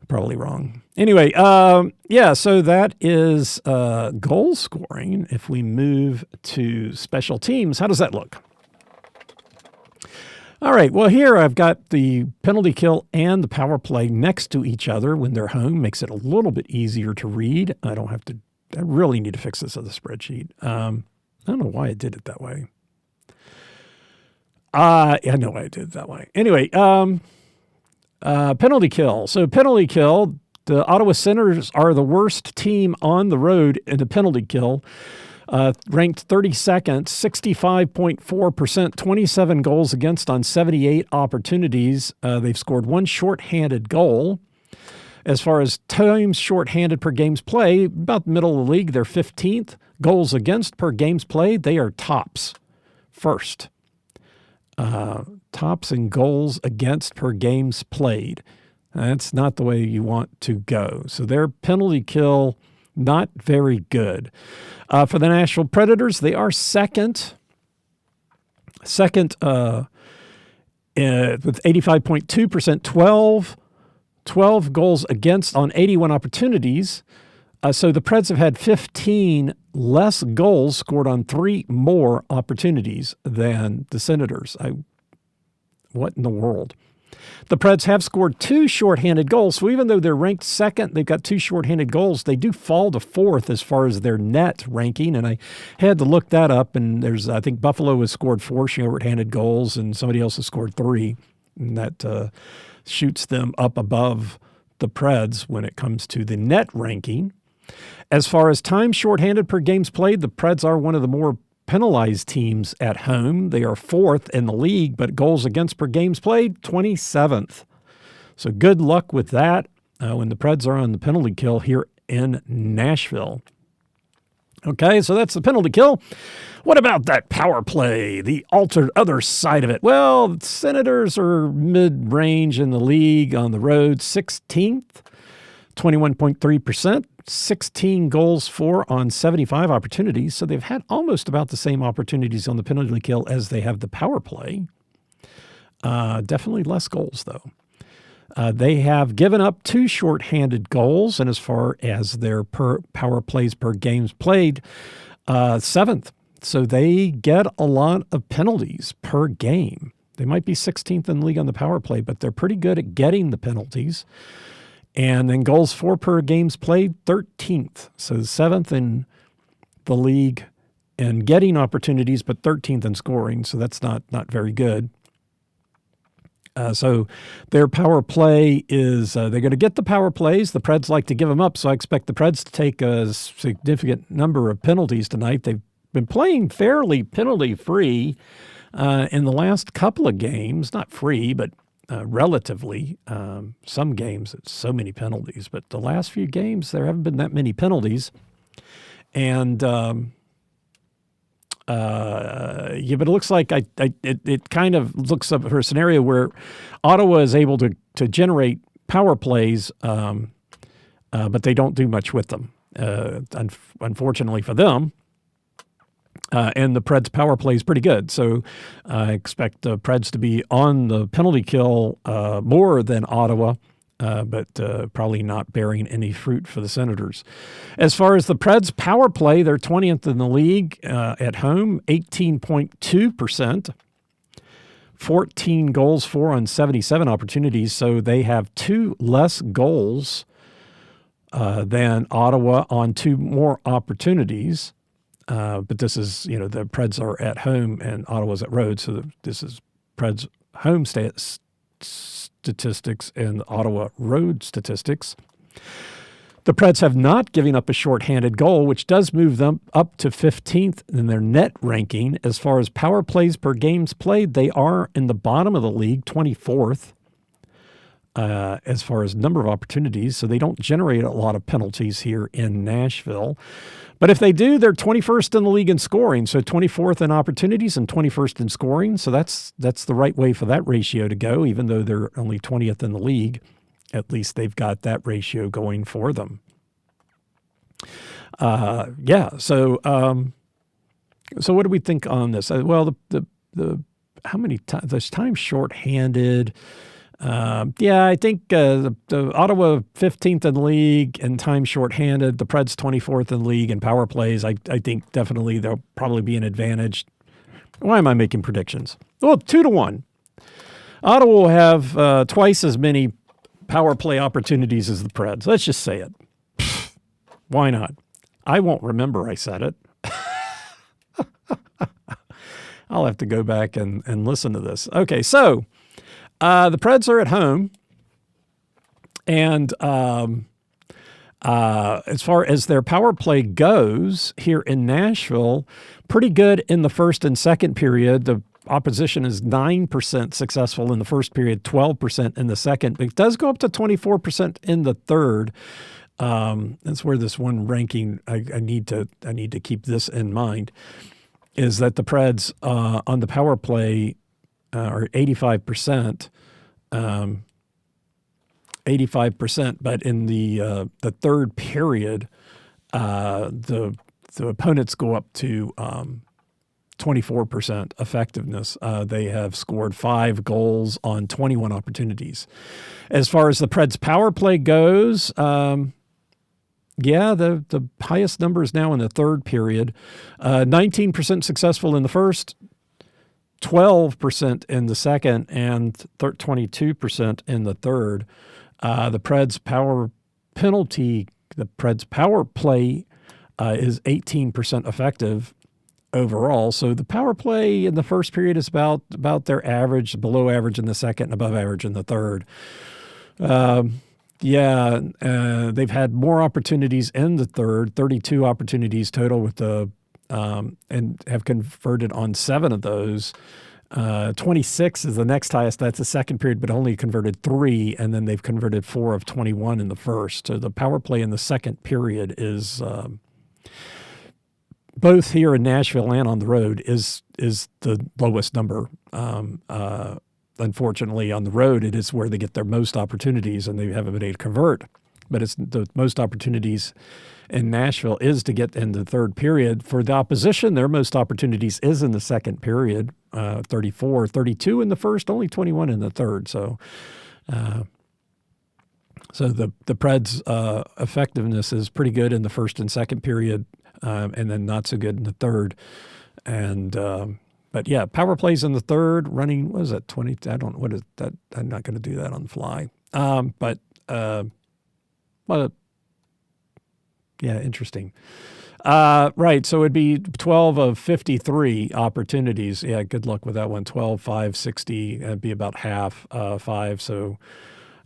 Probably wrong. Anyway, so that is goal scoring. If we move to special teams, how does that look? All right, well, here I've got the penalty kill and the power play next to each other when they're home. Makes it a little bit easier to read. I really need to fix this on the spreadsheet. I don't know why I did it that way. I know why I did it that way. Anyway, penalty kill. So penalty kill, the Ottawa Senators are the worst team on the road in the penalty kill. Ranked 32nd, 65.4%, 27 goals against on 78 opportunities. They've scored one shorthanded goal. As far as times shorthanded per games play, about the middle of the league, they're 15th. Goals against per games played, they are tops, first. Tops in goals against per games played. That's not the way you want to go. So their penalty kill, not very good. For the Nashville Predators, they are second with 85.2%, 12 goals against on 81 opportunities. So the Preds have had 15 less goals scored on 3 more opportunities than the Senators. What in the world? The Preds have scored 2 shorthanded goals. So even though they're ranked second, they've got 2 shorthanded goals. They do fall to 4th as far as their net ranking. And I had to look that up. And I think Buffalo has scored 4 shorthanded goals and somebody else has scored 3. And that shoots them up above the Preds when it comes to the net ranking. As far as time shorthanded per games played, the Preds are one of the more penalized teams at home. They are 4th in the league, but goals against per games played, 27th. So good luck with that when the Preds are on the penalty kill here in Nashville. Okay, so that's the penalty kill. What about that power play, the altered other side of it? Well, the Senators are mid-range in the league on the road, 16th, 21.3%. 16 goals for on 75 opportunities. So they've had almost about the same opportunities on the penalty kill as they have the power play. Definitely less goals, though. They have given up 2 shorthanded goals, and as far as their power plays per games played, 7th. So they get a lot of penalties per game. They might be 16th in the league on the power play, but they're pretty good at getting the penalties. And then goals for per games played, 13th. So 7th in the league in getting opportunities, but 13th in scoring. So that's not very good. So their power play is they're going to get the power plays. The Preds like to give them up, so I expect the Preds to take a significant number of penalties tonight. They've been playing fairly penalty-free in the last couple of games. Not free, but relatively. Some games, it's so many penalties. But the last few games, there haven't been that many penalties. And but it looks like it kind of looks up for a scenario where Ottawa is able to generate power plays, but they don't do much with them, unfortunately for them. And the Preds' power play is pretty good. So I expect the Preds to be on the penalty kill more than Ottawa, but probably not bearing any fruit for the Senators. As far as the Preds' power play, they're 20th in the league at home, 18.2%, 14 goals for on 77 opportunities. So they have 2 less goals than Ottawa on 2 more opportunities. But this is, the Preds are at home and Ottawa's at road. So this is Preds home statistics and Ottawa road statistics. The Preds have not given up a shorthanded goal, which does move them up to 15th in their net ranking. As far as power plays per games played, they are in the bottom of the league, 24th. As far as number of opportunities, so they don't generate a lot of penalties here in Nashville. But if they do, they're 21st in the league in scoring, so 24th in opportunities and 21st in scoring. So that's the right way for that ratio to go, even though they're only 20th in the league. At least they've got that ratio going for them. So what do we think on this? Well, the how many times? There's time shorthanded. I think the Ottawa 15th in the league in time shorthanded, the Preds 24th in the league in power plays. I think definitely there'll probably be an advantage. Why am I making predictions? Well, 2-1. Ottawa will have twice as many power play opportunities as the Preds. Let's just say it. Why not? I won't remember I said it. I'll have to go back and listen to this. Okay, so the Preds are at home, and as far as their power play goes here in Nashville, pretty good in the first and second period. The opposition is 9% successful in the first period, 12% in the second. It does go up to 24% in the third. That's where this one ranking, I need to keep this in mind, is that the Preds on the power play are 85%, 85%, but in the third period, the opponents go up to 24% effectiveness. They have scored 5 goals on 21 opportunities. As far as the Preds power play goes, the highest number is now in the third period. 19% successful in the first, 12% in the second, and 22% in the third. The Preds power play is 18% effective overall. So the power play in the first period is about their average, below average in the second, and above average in the third. Yeah, they've had more opportunities in the third, 32 opportunities total with the and have converted on 7 of those. 26 is the next highest. That's the second period, but only converted 3, and then they've converted 4 of 21 in the first. So the power play in the second period is both here in Nashville and on the road is the lowest number. Unfortunately, on the road, it is where they get their most opportunities, and they haven't been able to convert. But it's the most opportunities in Nashville is to get in the third period. For the opposition, their most opportunities is in the second period, 34, 32 in the first, only 21 in the third. So the Preds' effectiveness is pretty good in the first and second period, and then not so good in the third. And but yeah, power plays in the third, running, what is that, 20? I don't know, what is that? I'm not going to do that on the fly. Well, yeah, interesting. Right, so it'd be 12 of 53 opportunities. Yeah, good luck with that one. 12, 5, 60. It'd be about half, 5. So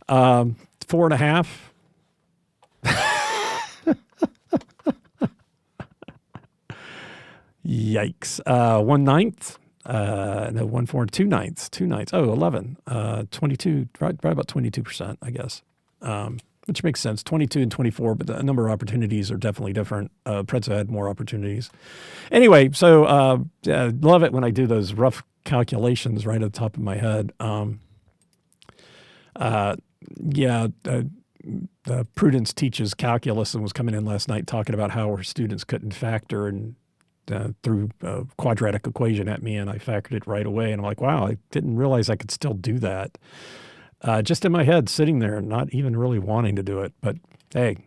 4.5. Yikes. 1/9. No, 1/4, 2/9. 2/9. Oh, 11. 22, right about 22%, I guess. Which makes sense. 22 and 24, but the number of opportunities are definitely different. Preds have had more opportunities. Anyway, so love it when I do those rough calculations right at the top of my head. Prudence teaches calculus and was coming in last night talking about how her students couldn't factor and threw a quadratic equation at me, and I factored it right away. And I'm like, wow, I didn't realize I could still do that. Just in my head, sitting there and not even really wanting to do it. But hey,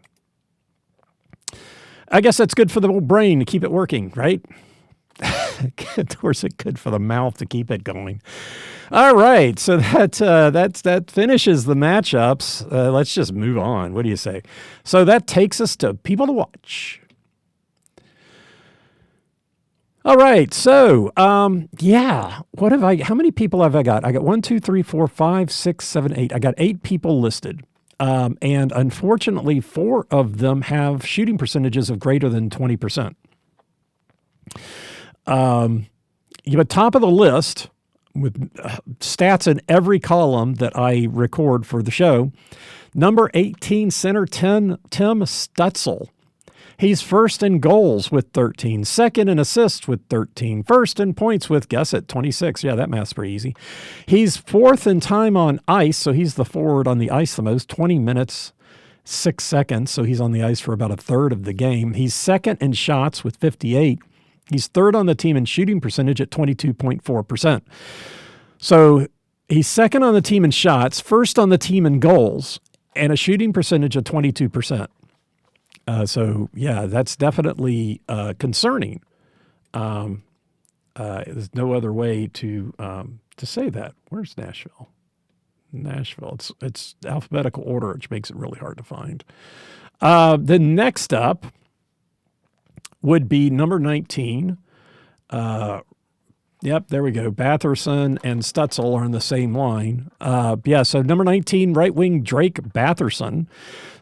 I guess that's good for the old brain to keep it working, right? Of course, it's good for the mouth to keep it going. All right, so that finishes the matchups. Let's just move on. What do you say? So that takes us to people to watch. All right, so what have how many people have I got? I got 1, 2, 3, 4, 5, 6, 7, 8. I got 8 people listed. And unfortunately, 4 of them have shooting percentages of greater than 20%. You have top of the list with stats in every column that I record for the show. Number 18, center 10, Tim Stutzel. He's first in goals with 13, second in assists with 13, first in points with, guess it, 26. Yeah, that math's pretty easy. He's fourth in time on ice, so he's the forward on the ice the most, 20 minutes, 6 seconds, so he's on the ice for about a third of the game. He's second in shots with 58. He's third on the team in shooting percentage at 22.4%. So he's second on the team in shots, first on the team in goals, and a shooting percentage of 22%. So yeah, that's definitely concerning. There's no other way to say that. Where's Nashville? Nashville. It's alphabetical order, which makes it really hard to find. The next up would be number 19. Yep, there we go. Batherson and Stutzel are on the same line. So number 19, right wing Drake Batherson.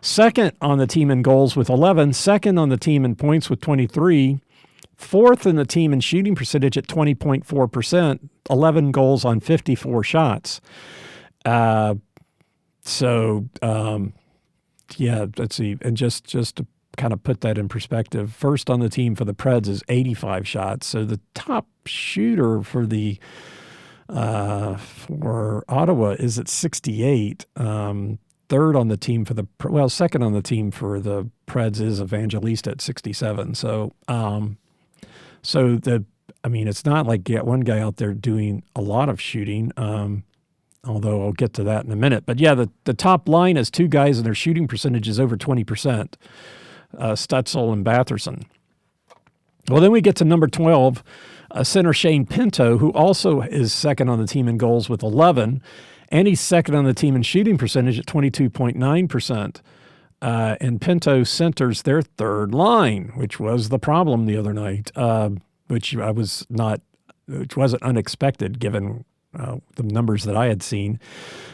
Second on the team in goals with 11. Second on the team in points with 23. Fourth in the team in shooting percentage at 20.4%. 11 goals on 54 shots. Let's see. And just to kind of put that in perspective, first on the team for the Preds is 85 shots. So the top shooter for for Ottawa is at 68. Third on the team second on the team for the Preds is Evangelista at 67. So, it's not like you got one guy out there doing a lot of shooting. Although I'll get to that in a minute. But yeah, the top line is 2 guys and their shooting percentage is over 20%. Stutzel and Batherson. Well, then we get to number 12, center Shane Pinto, who also is second on the team in goals with 11, and he's second on the team in shooting percentage at 22.9%. And Pinto centers their third line, which was the problem the other night, which wasn't unexpected given the numbers that I had seen.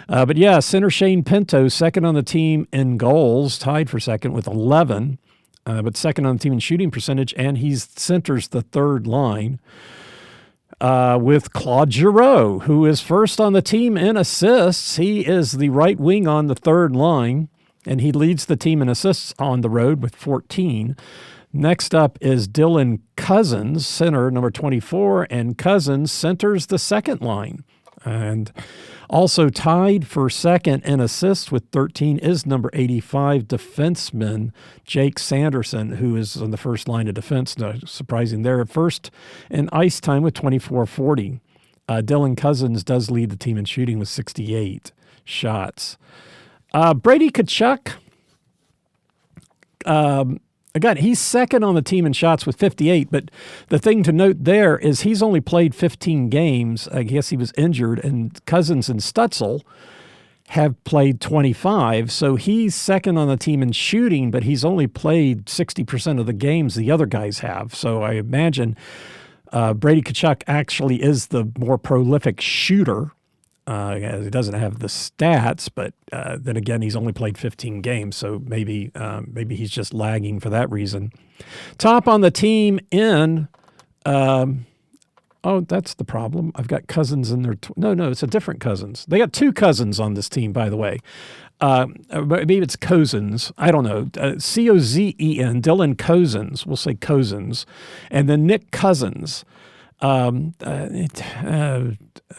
But yeah, center Shane Pinto, second on the team in goals, tied for second with 11, but second on the team in shooting percentage, and he centers the third line with Claude Giroux, who is first on the team in assists. He is the right wing on the third line, and he leads the team in assists on the road with 14. Next up is Dylan Cousins, center, number 24, and Cousins centers the second line. And also tied for second in assists with 13 is number 85 defenseman Jake Sanderson, who is on the first line of defense. No, surprising there. First in ice time with 24-40. Dylan Cousins does lead the team in shooting with 68 shots. Brady Tkachuk, again, he's second on the team in shots with 58, but the thing to note there is he's only played 15 games. I guess he was injured, and Cousins and Stutzel have played 25, so he's second on the team in shooting, but he's only played 60% of the games the other guys have. So I imagine Brady Tkachuk actually is the more prolific shooter. He doesn't have the stats, but then again, he's only played 15 games, so maybe he's just lagging for that reason. Top on the team in, that's the problem. I've got Cousins in there. No, it's a different Cousins. They got two Cousins on this team, by the way. Maybe it's Cousins. I don't know. Cozen, Dylan Cousins. We'll say Cousins. And then Nick Cousins.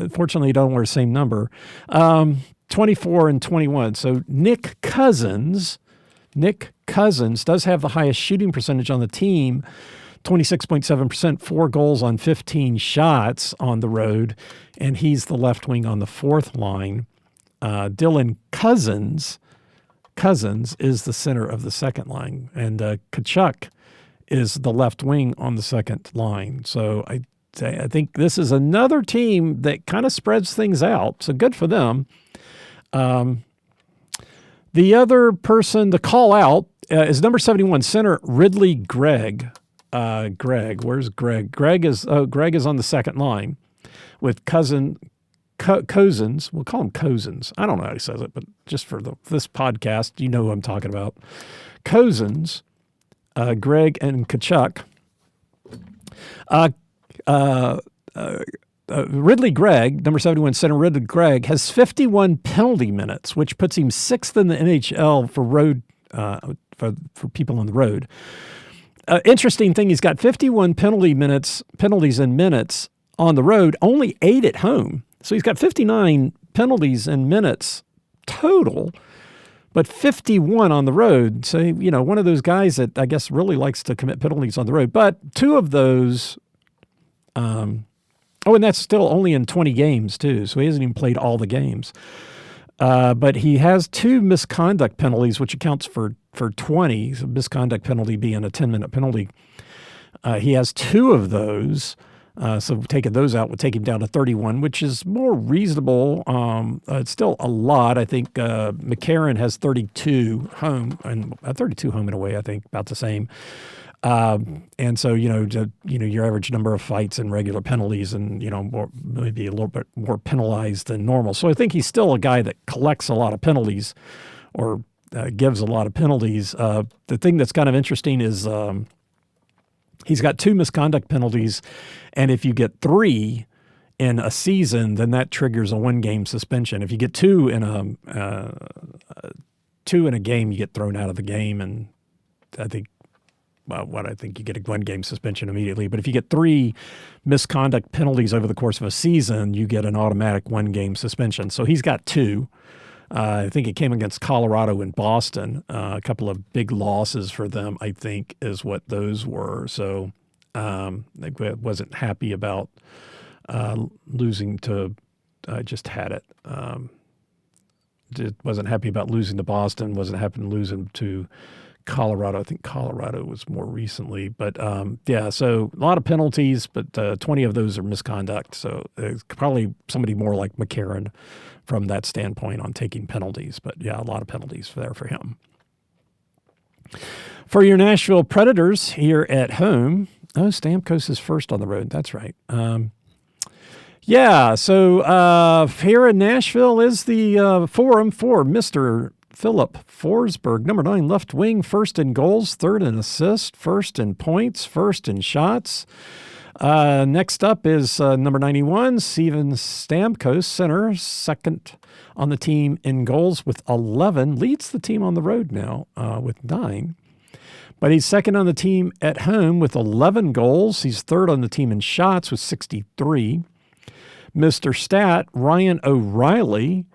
Fortunately, you don't wear the same number. 24 and 21. So Nick Cousins does have the highest shooting percentage on the team, 26.7%, 4 goals on 15 shots on the road, and he's the left wing on the fourth line. Dylan Cousins is the center of the second line, and Tkachuk is the left wing on the second line. So I think this is another team that kind of spreads things out, so good for them. The other person, the call out, is number 71 center Ridley Gregg. Where's Greg? Greg is on the second line with Cousins. We'll call him Cousins. I don't know how he says it, but just for this podcast, you know who I'm talking about. Cousins, Greg, and Tkachuk. Ridley Gregg, number 71 center Ridley Gregg, has 51 penalty minutes, which puts him sixth in the NHL for road for people on the road. Interesting thing, he's got 51 penalties in minutes on the road, only 8 at home. So he's got 59 penalties in minutes total, but 51 on the road. So, one of those guys that I guess really likes to commit penalties on the road. But 2 of those, and that's still only in 20 games too. So he hasn't even played all the games. But he has 2 misconduct penalties, which accounts for 20. So misconduct penalty being a 10-minute penalty. He has 2 of those. So taking those out would take him down to 31, which is more reasonable. It's still a lot. I think McCarron has 32 home and 32 home and away. I think about the same. And so your average number of fights and regular penalties, and maybe a little bit more penalized than normal. So I think he's still a guy that collects a lot of penalties, or gives a lot of penalties. The thing that's kind of interesting is he's got 2 misconduct penalties, and if you get 3 in a season, then that triggers a 1-game suspension. If you get 2 in a game, you get thrown out of the game, and I think you get a 1-game suspension immediately. But if you get 3 misconduct penalties over the course of a season, you get an automatic 1-game suspension. So he's got 2. I think it came against Colorado and Boston. A couple of big losses for them, I think, is what those were. So I wasn't happy about losing to just had it. Wasn't happy about losing to Boston. Wasn't happy to losing to Colorado. I think Colorado was more recently. But, so a lot of penalties, but 20 of those are misconduct. So it's probably somebody more like McCarron from that standpoint on taking penalties. But, a lot of penalties there for him. For your Nashville Predators here at home, Stamkos is first on the road. That's right. Yeah, so here in Nashville is the forum for Mr. Philip Forsberg, number 9 left wing, first in goals, third in assists, first in points, first in shots. Next up is number 91, Steven Stamkos, center, second on the team in goals with 11, leads the team on the road now with 9. But he's second on the team at home with 11 goals. He's third on the team in shots with 63. Mr. Stat, Ryan O'Reilly.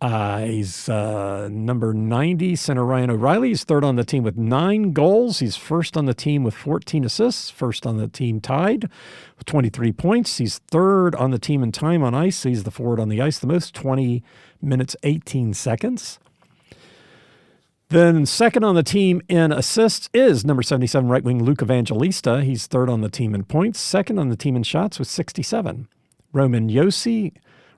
He's number 90, center Ryan O'Reilly. He's third on the team with 9 goals. He's first on the team with 14 assists, first on the team tied with 23 points. He's third on the team in time on ice. He's the forward on the ice the most, 20 minutes, 18 seconds. Then second on the team in assists is number 77, right wing Luke Evangelista. He's third on the team in points, second on the team in shots with 67. Roman Josi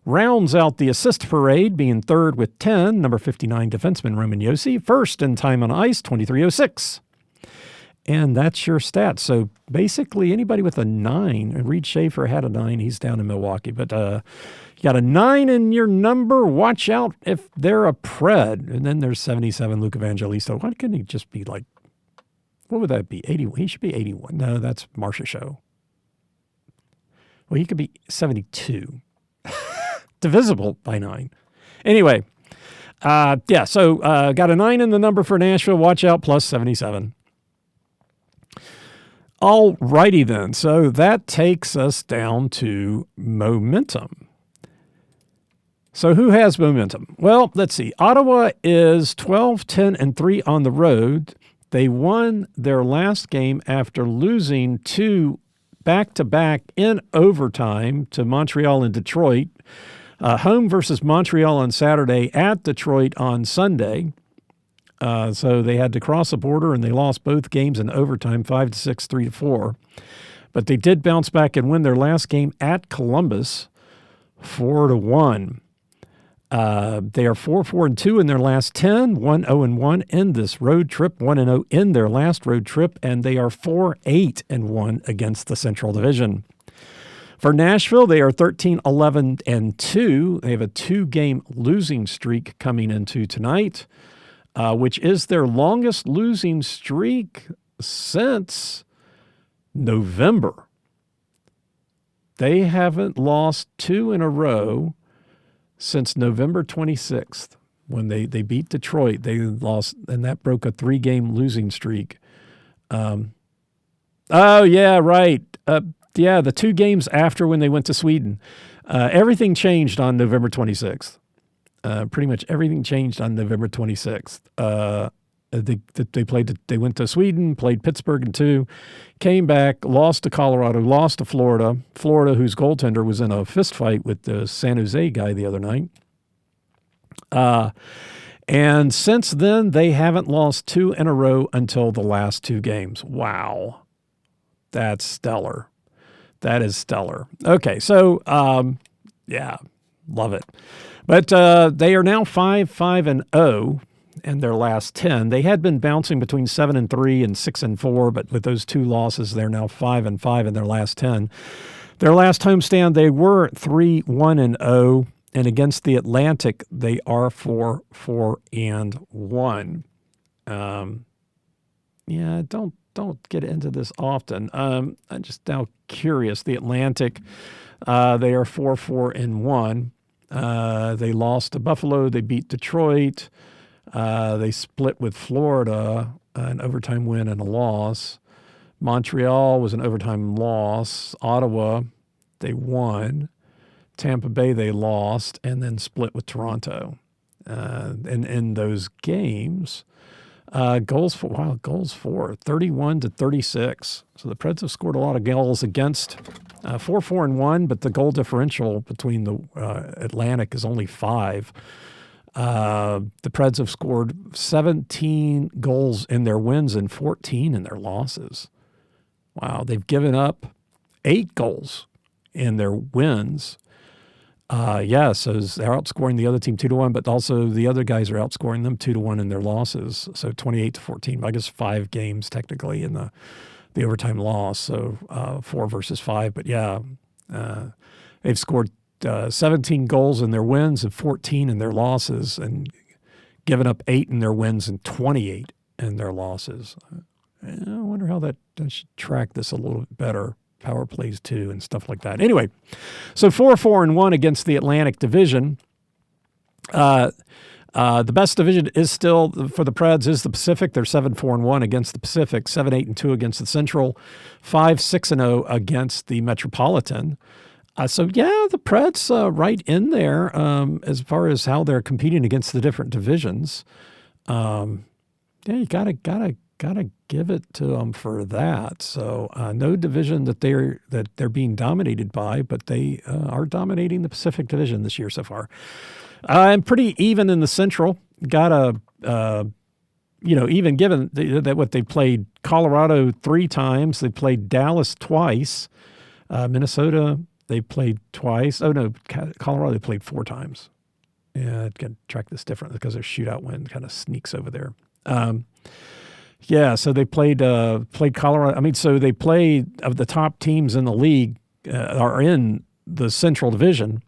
rounds out the assist parade, being third with 10, number 59 defenseman Roman Josi. First in time on ice, 23:06. And that's your stats. So basically anybody with a 9, and Reed Schaefer had a 9, he's down in Milwaukee, but you got a 9 in your number, watch out if they're a Pred. And then there's 77, Luke Evangelista. Why couldn't he just be like, what would that be, 80? He should be 81. No, that's Marcia Show. Well, he could be 72. Divisible by 9. Anyway, so got a 9 in the number for Nashville. Watch out, plus 77. All righty then. So that takes us down to momentum. So who has momentum? Well, let's see. Ottawa is 12-10-3 on the road. They won their last game after losing 2 back-to-back in overtime to Montreal and Detroit. Home versus Montreal on Saturday, at Detroit on Sunday. So they had to cross the border, and they lost both games in overtime, 5-6, 3-4. But they did bounce back and win their last game at Columbus, 4-1. They are 4-4-2 in their last 10, 1-0-1 in this road trip, 1-0 in their last road trip, and they are 4-8-1 against the Central Division. For Nashville, they are 13-11-2. They have a 2-game losing streak coming into tonight, which is their longest losing streak since November. They haven't lost 2 in a row since November 26th, when they beat Detroit. They lost, and that broke a 3-game losing streak. Oh, yeah, right. The 2 games after when they went to Sweden. Everything changed on November 26th. Pretty much everything changed on November 26th. They went to Sweden, played Pittsburgh in 2, came back, lost to Colorado, lost to Florida. Florida, whose goaltender was in a fist fight with the San Jose guy the other night. And since then, they haven't lost 2 in a row until the last 2 games. Wow. That's stellar. That is stellar. Okay, so, love it. But they are now 5-5-0 in their last 10. They had been bouncing between 7-3 and 6-4, but with those 2 losses, they're now 5-5 in their last 10. Their last homestand, they were 3-1-0, and against the Atlantic, they are 4-4-1. Don't get into this often. I'm just now curious. The Atlantic, they are 4-4-1. They lost to Buffalo. They beat Detroit. They split with Florida, an overtime win and a loss. Montreal was an overtime loss. Ottawa, they won. Tampa Bay, they lost, and then split with Toronto. And in those games, goals for 31-36. So the Preds have scored a lot of goals against 4-4-1, but the goal differential between the Atlantic is only 5. The Preds have scored 17 goals in their wins and 14 in their losses. Wow, they've given up 8 goals in their wins. So they're outscoring the other team 2-1, but also the other guys are outscoring them 2-1 in their losses. So 28-14, I guess 5 games technically in the overtime loss. So 4 versus 5, but They've scored 17 goals in their wins and 14 in their losses, and given up 8 in their wins and 28 in their losses. I wonder how I should track this a little bit better. Power plays too and stuff like that. Anyway, so 4-4-1 against the Atlantic Division. The best division is still for the Preds is the Pacific. They're 7-4-1 against the Pacific, 7-8-2 against the Central, 5-6-0 against the Metropolitan. So yeah, the Preds right in there as far as how they're competing against the different divisions. Yeah, you gotta give it to them for that. So no division that they're being dominated by, but they are dominating the Pacific Division this year so far. And pretty even in the Central. Got even given that what they played Colorado 3 times, they played Dallas twice, Minnesota they played twice. Oh no, Colorado they played 4 times. Yeah, I can track this differently because their shootout win kind of sneaks over there. Yeah, so they played Colorado. I mean, so they played of the top teams in the league are in the Central Division.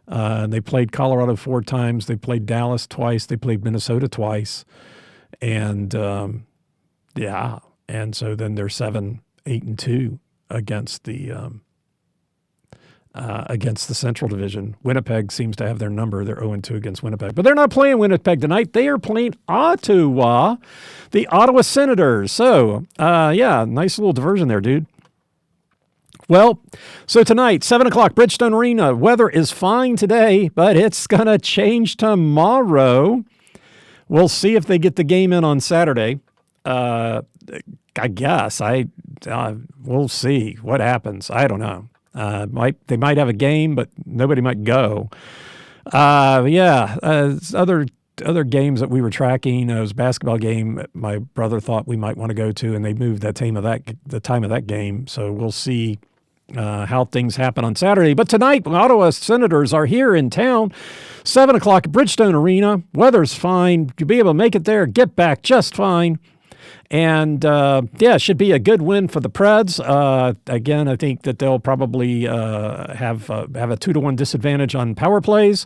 They played Colorado 4 times. They played Dallas twice. They played Minnesota twice, and and so then they're 7-8-2 against the Central Division. Winnipeg seems to have their number. They're 0-2 against Winnipeg. But they're not playing Winnipeg tonight. They are playing Ottawa, the Ottawa Senators. So, nice little diversion there, dude. Well, so tonight, 7 o'clock, Bridgestone Arena. Weather is fine today, but it's going to change tomorrow. We'll see if they get the game in on Saturday. I guess. We'll see what happens. I don't know. They might have a game, but nobody might go. Other games that we were tracking, it was a basketball game my brother thought we might want to go to, and they moved the time of that game. So we'll see how things happen on Saturday. But tonight, Ottawa Senators are here in town, 7 o'clock at Bridgestone Arena. Weather's fine. You'll be able to make it there, get back just fine. And, should be a good win for the Preds. Again, I think that they'll probably have a 2-1 disadvantage on power plays.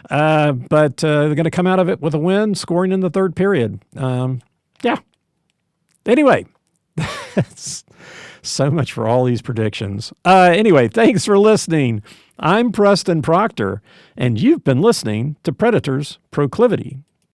But they're going to come out of it with a win, scoring in the third period. Anyway, that's so much for all these predictions. Anyway, thanks for listening. I'm Preston Proctor, and you've been listening to Predators Proclivity.